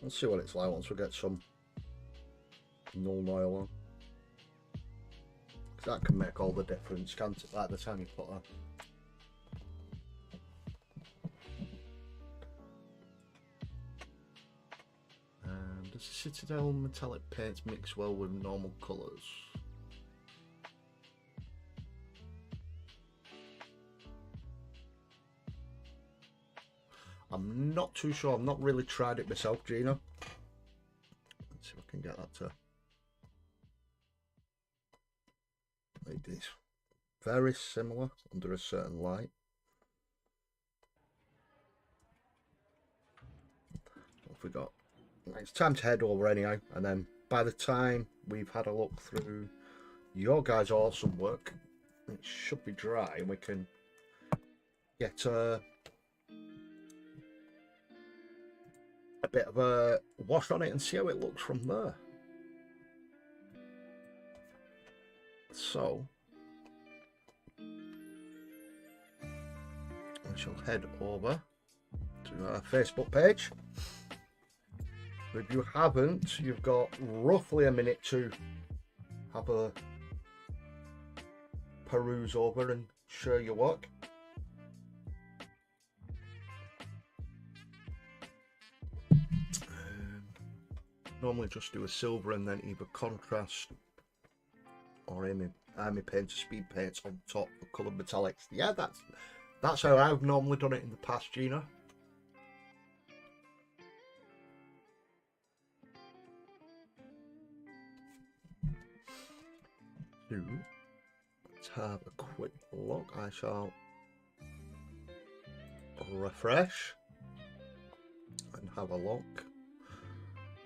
Let's see what it's like once we get some null oil on. Because that can make all the difference, can't it? Like the time you put that. Does the Citadel metallic paints mix well with normal colours? I'm not too sure. I've not really tried it myself, Gina. Let's see if I can get that to like this. Very similar under a certain light. What have we got? It's time to head over anyhow, and then by the time we've had a look through your guys' awesome work, it should be dry and we can get a bit of a wash on it and see how it looks from there. So we shall head over to our Facebook page. If you haven't, you've got roughly a minute to have a peruse over and share your work. Normally just do a silver and then either contrast or army paint or speed paints on top for coloured metallics. Yeah, that's how I've normally done it in the past, Gina. So, let's have a quick look. I shall refresh and have a look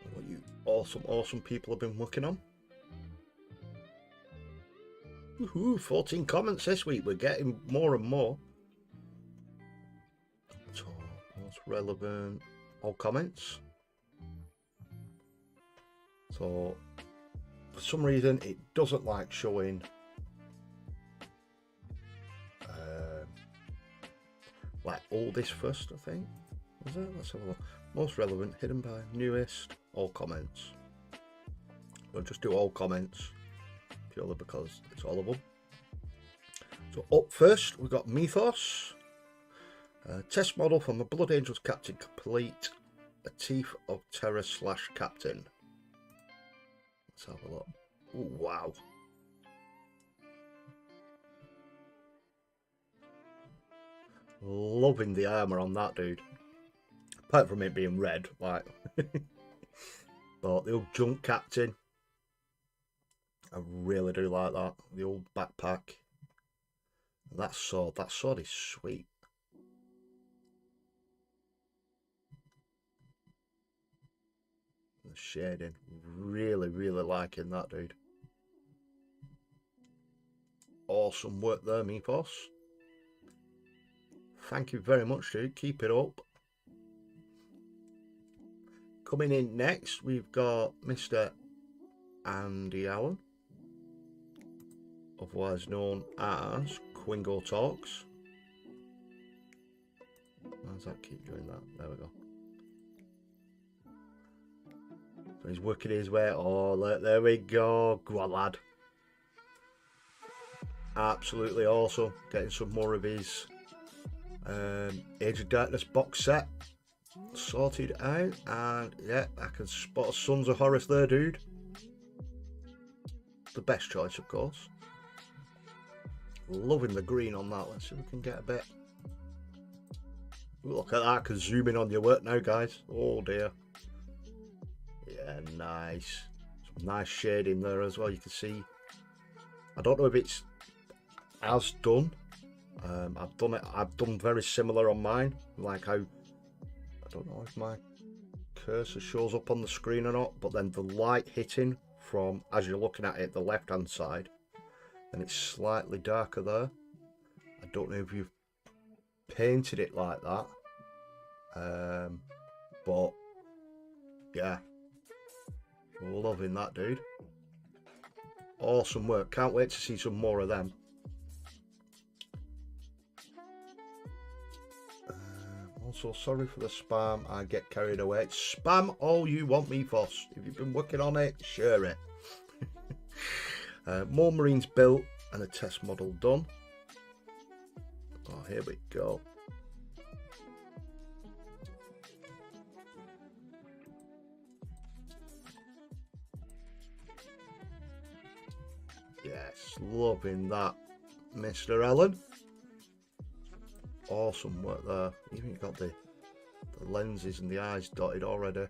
at what you awesome people have been working on. Woohoo, 14 comments this week. We're getting more and more. So, most relevant, all comments. So, for some reason, it doesn't like showing like oldest first, I think. Was it? Let's have a look. Most relevant, hidden by newest, all comments. We'll just do all comments purely because it's all of them. So up first, we've got Mythos. Test model from the Blood Angels Captain complete. a Teeth of Terror / Captain. Let's have a look. Ooh, wow. Loving the armour on that dude. Apart from it being red, like. But the old junk captain. I really do like that. The old backpack. That sword is sweet. The shading. Really, really liking that dude. Awesome work there, Mythos. Thank you very much, dude. Keep it up. Coming in next, we've got Mr. Andy Allen, otherwise known as Quingo Talks. Why does that keep doing that? There we go. So he's working his way. Oh, look, there we go. Go on, lad. Absolutely awesome. Getting some more of his Age of Darkness box set sorted out, and yeah, I can spot Sons of Horus there, dude. The best choice, of course. Loving the green on that. Let's see if we can get a bit. Look at that. I can zoom in on your work now, guys. Oh dear. Yeah, nice. Some nice shading there as well. You can see. I don't know if it's as done. I've done very similar on mine. Like how, I don't know if my cursor shows up on the screen or not, but then the light hitting from, as you're looking at it, the left hand side, and it's slightly darker there. I don't know if you've painted it like that, but yeah, loving that, dude. Awesome work. Can't wait to see some more of them. Also, sorry for the spam. I get carried away. Spam all you want, Mythos. If you've been working on it, share it. More Marines built and a test model done. Oh, here we go. Yes, loving that, Mr. Allen. Awesome work there. Even got the lenses and the eyes dotted already.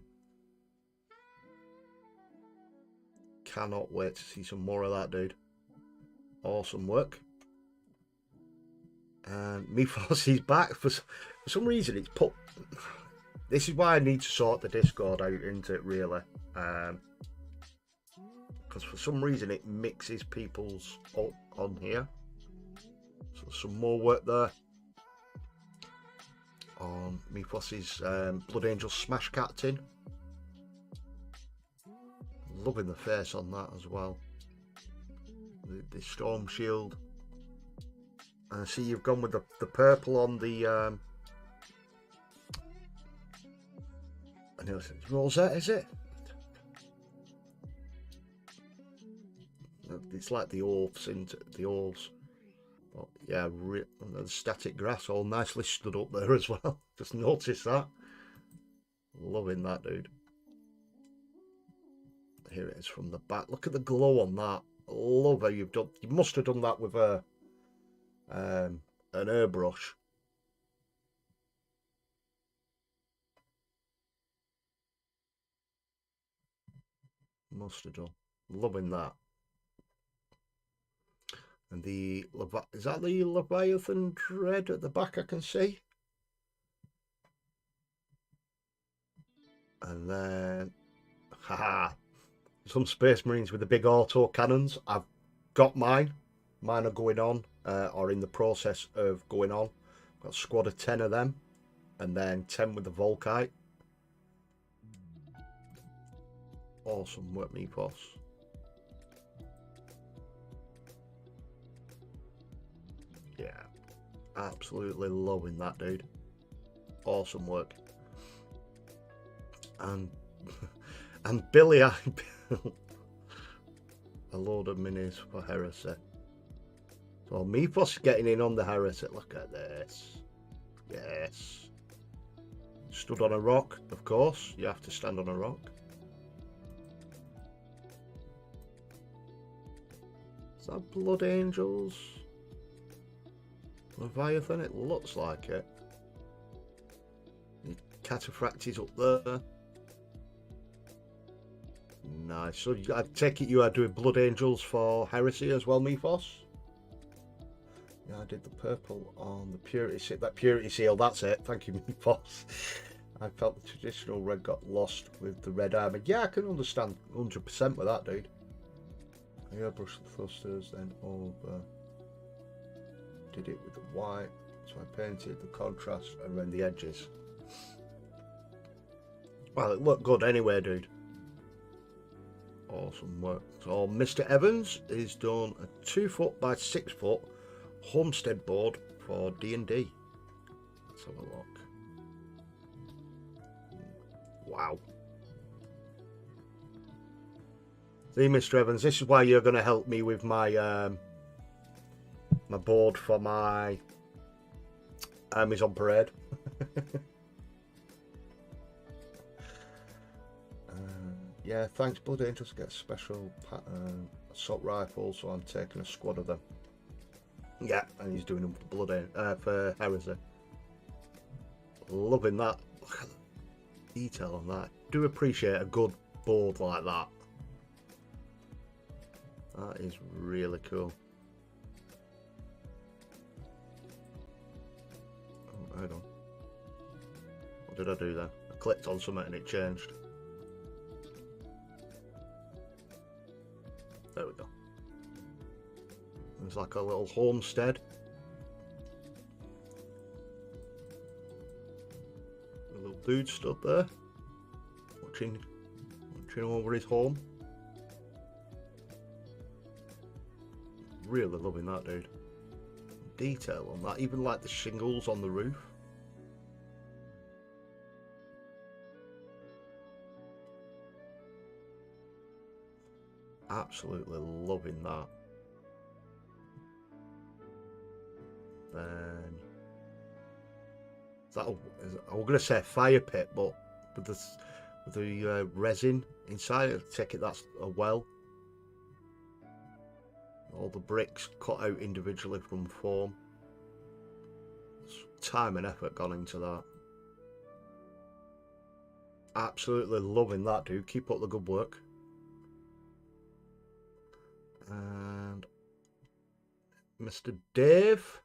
Cannot wait to see some more of that, dude. Awesome work. And Mythos is back. For some reason it's put... This is why I need to sort the Discord out into it, really. Because for some reason it mixes people's up on here. So some more work there on Mythos's Blood Angel Smash Captain. Loving the face on that as well. The Storm Shield. And I see you've gone with the purple on the I know it's Rosette, is it? It's like the orbs into the orbs. But yeah, the static grass all nicely stood up there as well. Just noticed that. Loving that, dude. Here it is from the back. Look at the glow on that. Love how you've done. You must have done that with a an airbrush. Must have done. Loving that. And the is that the Leviathan Dread at the back? I can see. And then, haha, some Space Marines with the big auto cannons. I've got mine. Mine are going on, or in the process of going on. Got a squad of 10 of them, and then 10 with the Volkite. Awesome work, Mythos. Yeah, absolutely loving that, dude. Awesome work. And Billy, a load of minis for Heresy. So Mythos getting in on the Heresy. Look at this. Yes. Stood on a rock, of course. You have to stand on a rock. Is that Blood Angels? Leviathan? It looks like it. Cataphractii up there. Nice. So I take it you are doing Blood Angels for Heresy as well, Mythos? Yeah, I did the purple on the Purity Seal. That Purity Seal, that's it. Thank you, Mythos. I felt the traditional red got lost with the red armor. Yeah, I can understand 100% with that, dude. I airbrushed the thrusters, then over. Did it with the white. So I painted the contrast around the edges. Well, it looked good anyway, dude. Awesome work. So Mr. Evans is done a 2 foot by 6 foot homestead board for D&D. Let's have a look. Wow. See, Mr. Evans, this is why you're going to help me with my my board for my Armies on Parade. Yeah, thanks. Blood Angels get a special pattern assault rifle, so I'm taking a squad of them. Yeah, and he's doing them for for Heresy. Loving that. Look at the detail on that. Do appreciate a good board like that. That is really cool. Oh, hold on. What did I do then? I clicked on something and it changed. There we go. There's like a little homestead. A little dude stood there, watching over his home. Really loving that, dude. Detail on that, even like the shingles on the roof. Absolutely loving that. Then I was going to say a fire pit, but with the resin inside, I take it that's a well. All the bricks cut out individually from foam. There's time and effort gone into that. Absolutely loving that, dude. Keep up the good work. And Mr. Dave,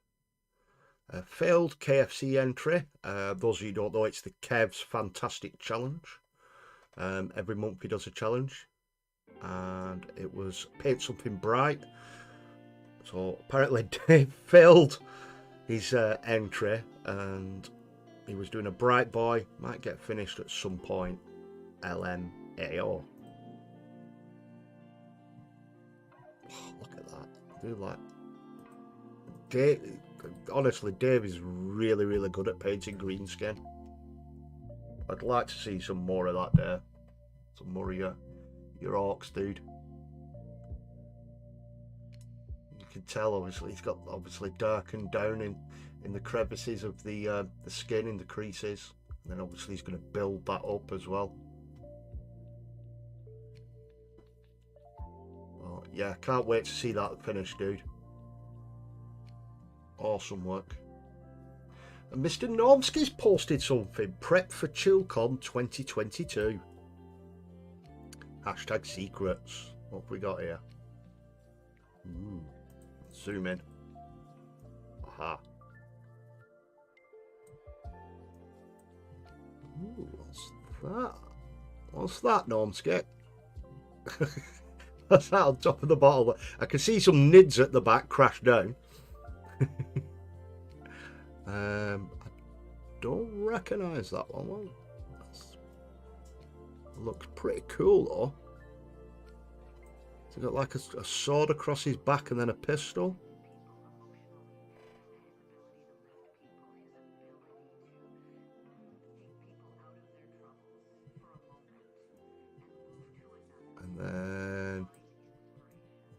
a failed KFC entry. Those of you who don't know, it's the Kev's Fantastic Challenge. Every month he does a challenge, and it was paint something bright. So apparently Dave failed his entry, and he was doing a bright boy. Might get finished at some point. LMAO. Look at that. I do like Dave. Honestly, Dave is really, really good at painting green skin. I'd like to see some more of that there. Some more of your orcs, dude. You can tell, obviously, he's got darkened down in the crevices of the skin, in the creases. And then obviously he's going to build that up as well. Oh, yeah, can't wait to see that finished, dude. Awesome work. And Mr. Normski's posted something. Prep for ChillCon 2022. Hashtag secrets. What have we got here? Ooh. Zoom in. Aha. Ooh, what's that? What's that, Normski? That's that on top of the bottle. I can see some nids at the back crash down. I don't recognise that one. Well, looks pretty cool though. He's got like a sword across his back and then a pistol. And then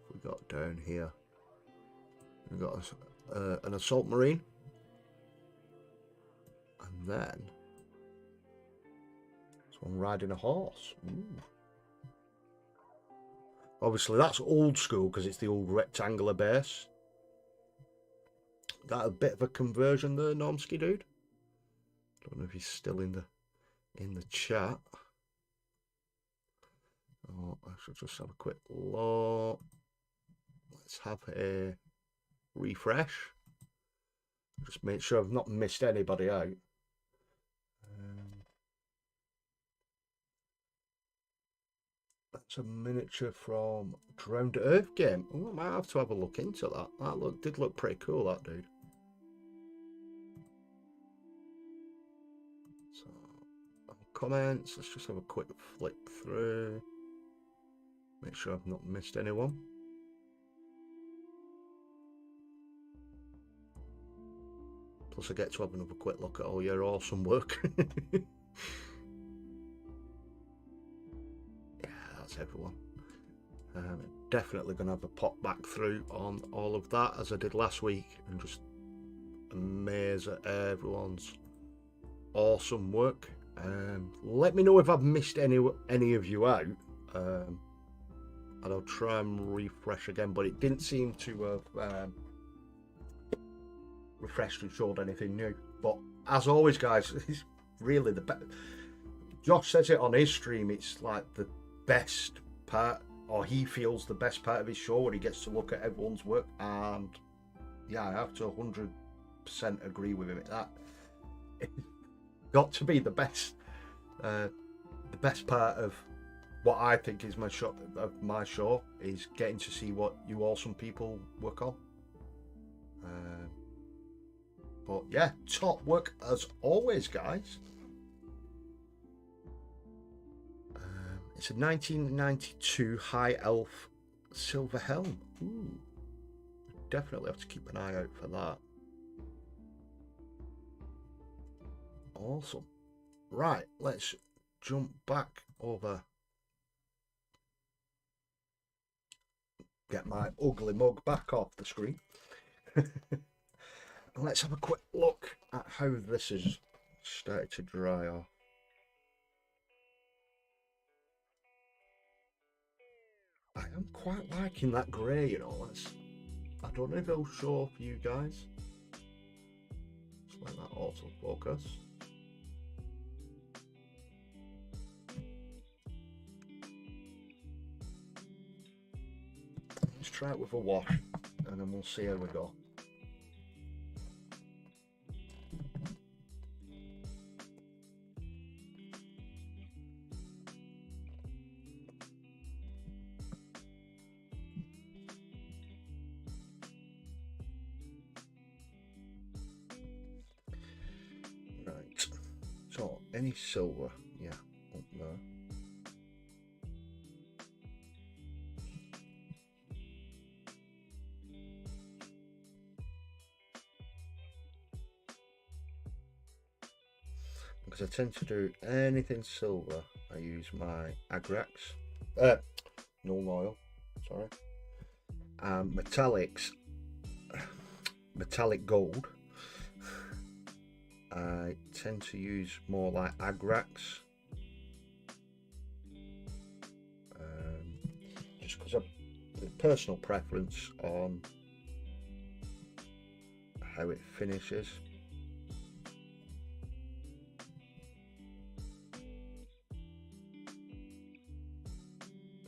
what we got down here? We've got an assault marine. And then on riding a horse. Ooh. Obviously, that's old school because it's the old rectangular base. That a bit of a conversion there, Normski dude. Don't know if he's still in the chat. Oh, I should just have a quick look. Let's have a refresh. Just make sure I've not missed anybody out. That's a miniature from Drowned Earth game. Oh, I might have to have a look into that. That did look pretty cool, that dude. So, comments. Let's just have a quick flick through. Make sure I've not missed anyone. Plus, I get to have another quick look at all your awesome work. Yeah, that's everyone. Definitely going to have a pop back through on all of that as I did last week and just amaze at everyone's awesome work. Let me know if I've missed any of you out, and I'll try and refresh again, but it didn't seem to have refreshed and showed anything new. But as always, guys, it's really the best. Josh says it on his stream, it's like the best part, or he feels the best part of his show when he gets to look at everyone's work. And yeah, I have to 100% agree with him. That got to be the best part of what I think is my show is getting to see what you awesome people work on. But yeah, top work as always, guys. It's a 1992 High Elf Silver Helm. Ooh, definitely have to keep an eye out for that. Awesome. Right, let's jump back over. Get my ugly mug back off the screen. Let's have a quick look at how this has started to dry off. I am quite liking that grey, you know. I don't know if it'll show for you guys. Just like that autofocus. Let's try it with a wash and then we'll see how we go. Right, so any silver, yeah, up there. Because I tend to do anything silver, I use my Agrax, null oil, sorry, metallics, metallic gold. I tend to use more like Agrax, just because of the personal preference on how it finishes.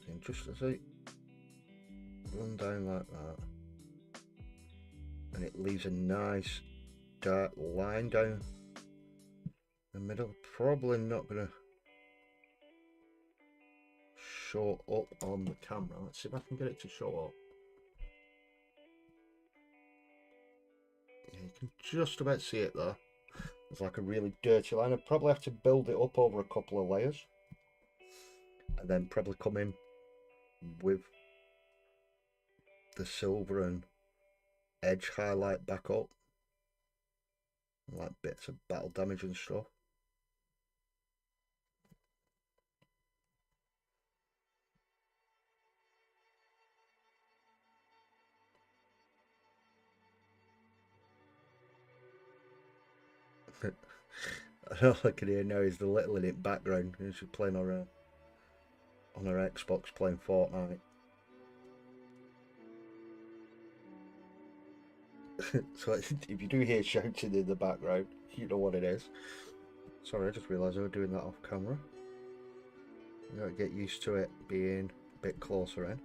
And just as I run down like that, and it leaves a nice dark line down the middle. Probably not gonna show up on the camera. Let's see if I can get it to show up. Yeah, you can just about see it there. It's like a really dirty line. I'd probably have to build it up over a couple of layers and then probably come in with the silver and edge highlight back up, like bits of battle damage and stuff. All I can hear now is the little in it background. She's playing on her Xbox, playing Fortnite. So if you do hear shouting in the background, you know what it is. Sorry, I just realised I was doing that off camera. You gotta get used to it being a bit closer in.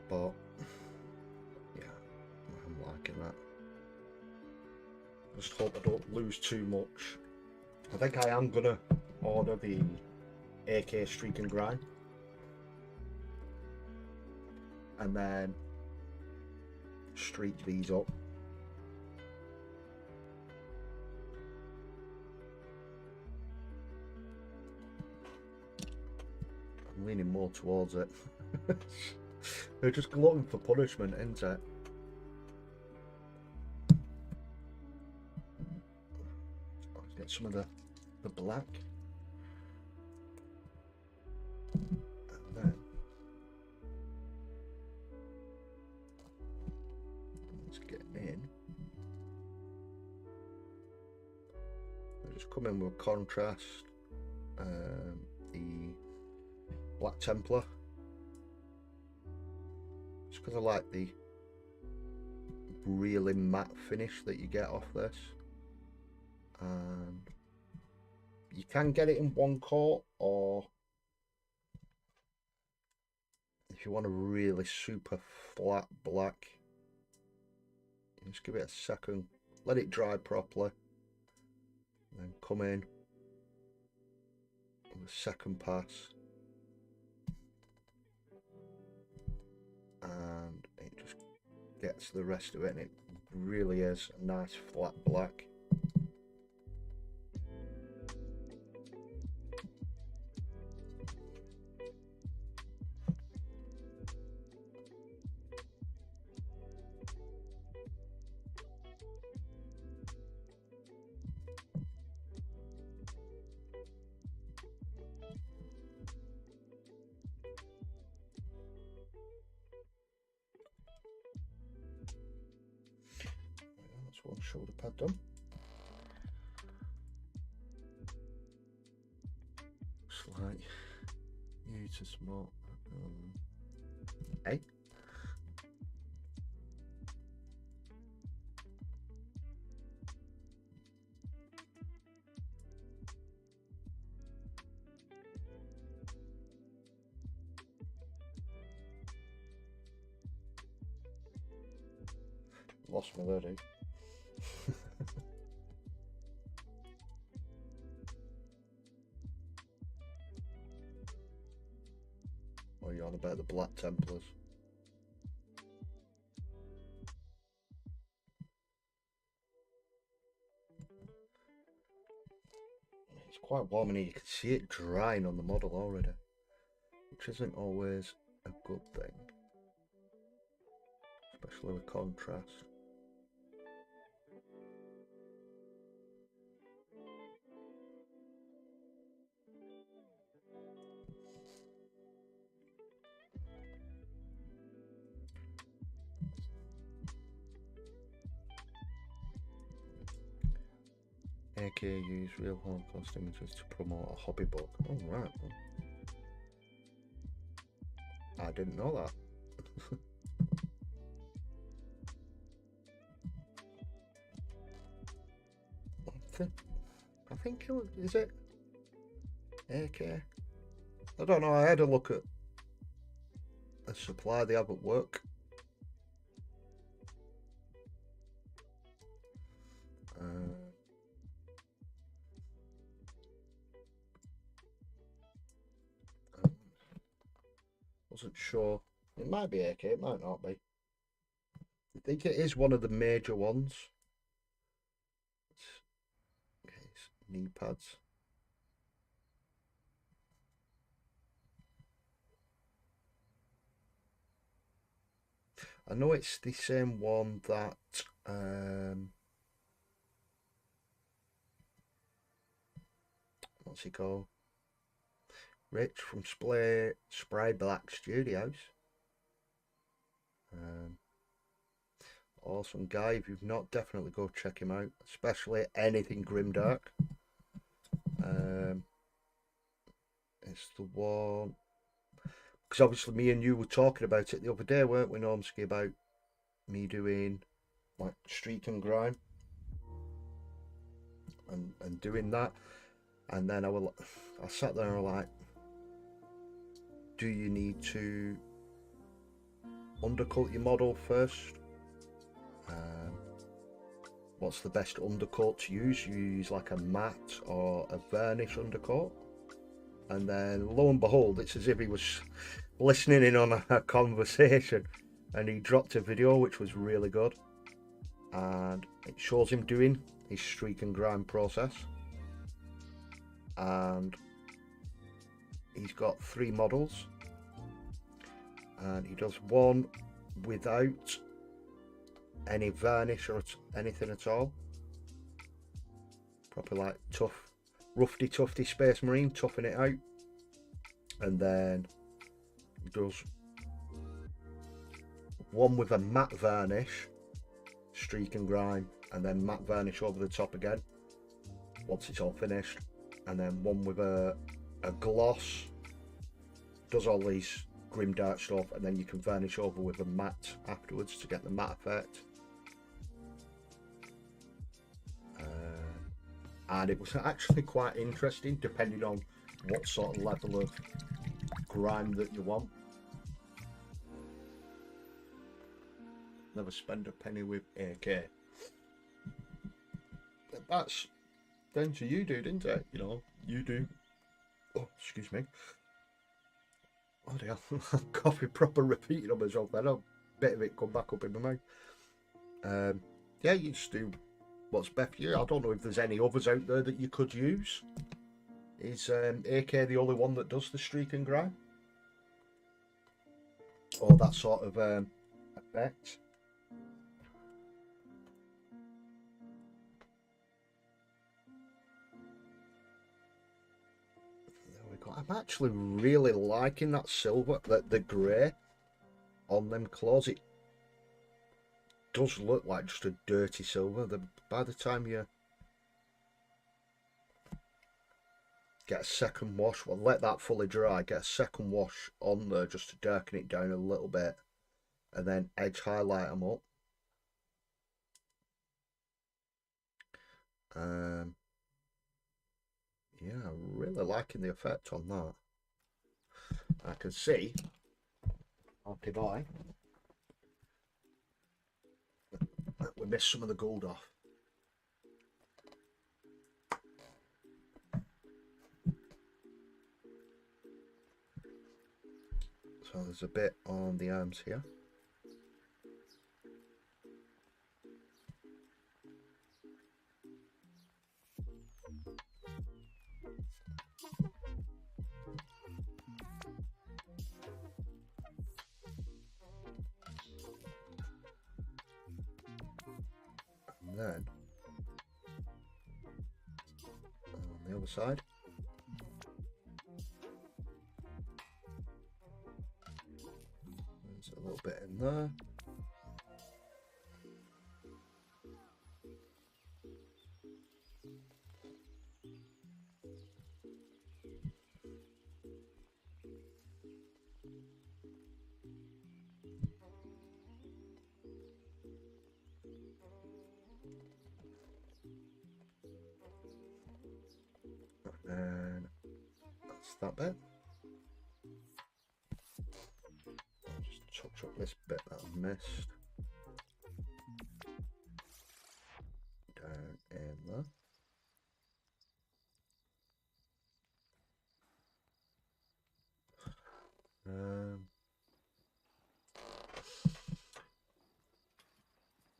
But yeah, I'm liking that. Just hope I don't lose too much. I think I am gonna order the AK Streak and Grind, and then streak these up. I'm leaning more towards it. They're just glutton for punishment, isn't it? Let's get some of the black. And then let's get in. I'll just come in with contrast. The Black Templar. Just because I like the really matte finish that you get off this. And you can get it in one coat, or if you want a really super flat black, just give it a second, let it dry properly, and then come in with a second pass, and it just gets the rest of it, and it really is a nice flat black. One shoulder pad done. Slight new to small. Hey. Lost me there, dude. Or you're on about the Black Templars. It's quite warm in here. You can see it drying on the model already, which isn't always a good thing, especially with contrast. AK use real Holocaust images to promote a hobby book. Oh, right. I didn't know that. I think it is it AK. I don't know. I had a look at the supply they have at work. Wasn't sure. It might be AK, it might not be. I think it is one of the major ones. knee pads. I know it's the same one that what's he called? Rich from Spray Black Studios. Awesome guy. If you've not, definitely go check him out, especially anything grimdark. It's the one, because obviously me and you were talking about it the other day, weren't we, Normski, about me doing like streak and grime and doing that. And then I sat there and was like, do you need to undercut your model first? What's the best undercoat to use? You use like a matte or a varnish undercoat? And then lo and behold, it's as if he was listening in on a conversation, and he dropped a video which was really good, and it shows him doing his streak and grime process. And he's got 3 models, and he does one without any varnish or anything at all, proper like tough, roughy tufty Space Marine, toughing it out. And then he does one with a matte varnish, streak and grime, and then matte varnish over the top again once it's all finished. And then one with a gloss, does all these grimdark stuff, and then you can varnish over with a matte afterwards to get the matte effect. And it was actually quite interesting, depending on what sort of level of grime that you want. Never spend a penny with AK. But that's down to you, dude, isn't it? You know, you do. Oh, excuse me. Oh dear, coffee proper repeating on myself then. A bit of it come back up in my mouth. Yeah, you just do what's best for you. I don't know if there's any others out there that you could use. Is AK the only one that does the streak and grime? Or that sort of effect? There we go. I'm actually really liking that silver, the grey on them claws. It does look like just a dirty silver. By the time you get a second wash, well, let that fully dry, get a second wash on there just to darken it down a little bit, and then edge highlight them up. Yeah, really liking the effect on that. I can see, happy boy, we missed some of the gold off. So there's a bit on the arms here. And then on the other side. There's a little bit in there. And that's that bit. I'll just touch up this bit that I've missed. Down in there.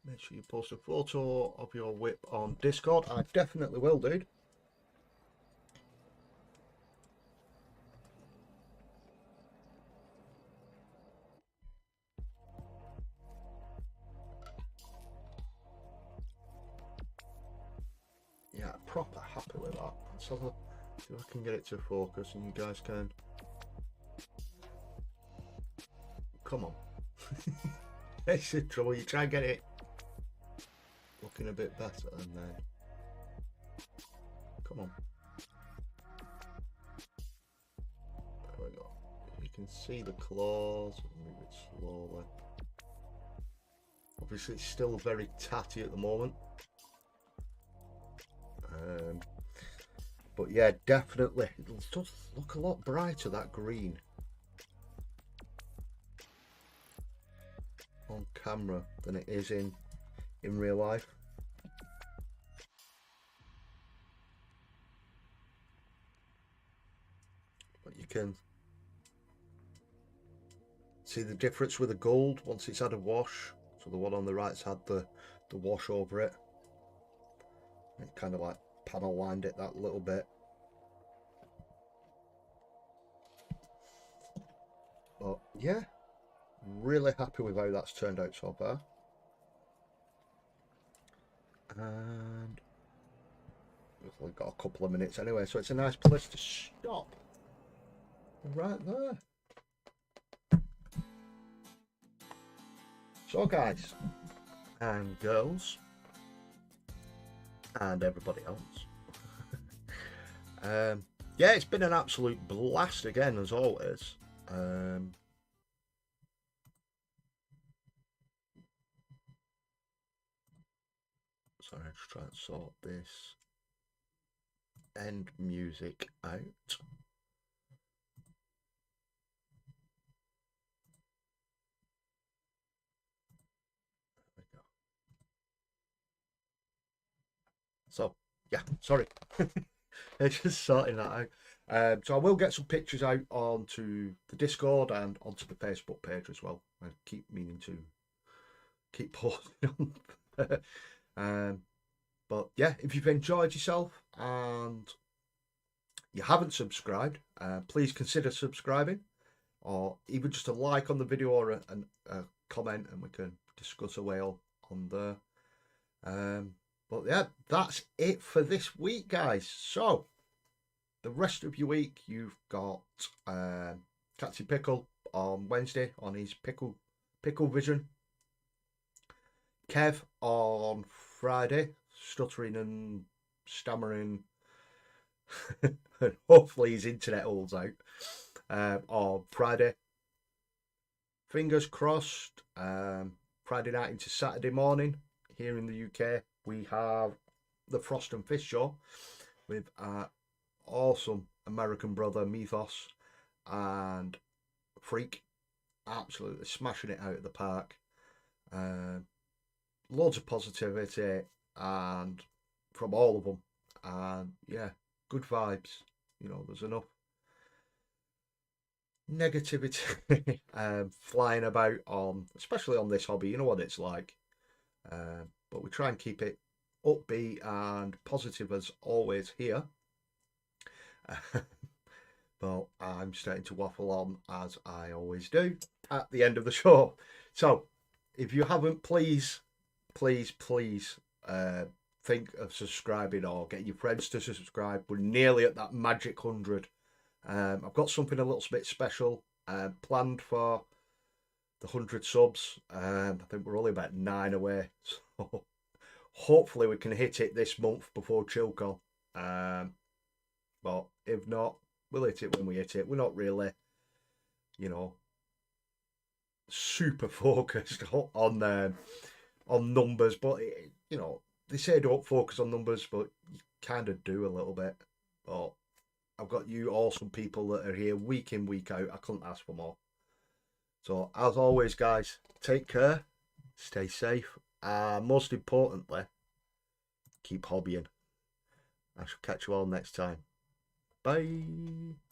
Make sure you post a photo of your whip on Discord. I definitely will, dude. Let's have a, see if I can get it to focus and you guys can. Come on. It's the trouble, you try and get it looking a bit better and then. Come on. There we go. You can see the claws, move it slowly. Obviously it's still very tatty at the moment. But yeah, definitely it does look a lot brighter, that green, on camera than it is in real life. But you can see the difference with the gold once it's had a wash. So the one on the right's had the wash over it. It kind of like panel lined it that little bit. But yeah, really happy with how that's turned out so far. And we've only got a couple of minutes anyway, so it's a nice place to stop right there. So guys and girls and everybody else, yeah, it's been an absolute blast again as always. Sorry, I'm just trying to sort this end music out. There we go. So yeah, sorry. It's just sorting that out. So I will get some pictures out onto the Discord and onto the Facebook page as well. I keep meaning to keep posting on. But yeah, if you've enjoyed yourself and you haven't subscribed, please consider subscribing, or even just a like on the video or a comment, and we can discuss away on there. But yeah, that's it for this week, guys. So the rest of your week, you've got Catsy Pickle on Wednesday on his Pickle Vision. Kev on Friday, stuttering and stammering, and hopefully his internet holds out on Friday. Fingers crossed. Friday night into Saturday morning here in the UK, we have the Frost and Fish show with our awesome American brother Mythos and Freak, absolutely smashing it out of the park. Loads of positivity and from all of them, and yeah, good vibes. You know, there's enough negativity flying about on, especially on this hobby. You know what it's like, but we try and keep it upbeat and positive as always here. But I'm starting to waffle on, as I always do at the end of the show. So if you haven't, please think of subscribing or get your friends to subscribe. We're nearly at that magic 100. I've got something a little bit special planned for the 100 subs. I think we're only about 9 away, so hopefully we can hit it this month before ChillCon. But if not, we'll hit it when we hit it. We're not really, you know, super focused on numbers, but you know, they say don't focus on numbers, but you kind of do a little bit. But I've got you awesome people that are here week in, week out. I couldn't ask for more. So as always, guys, take care, stay safe, and most importantly, keep hobbying. I shall catch you all next time. Bye.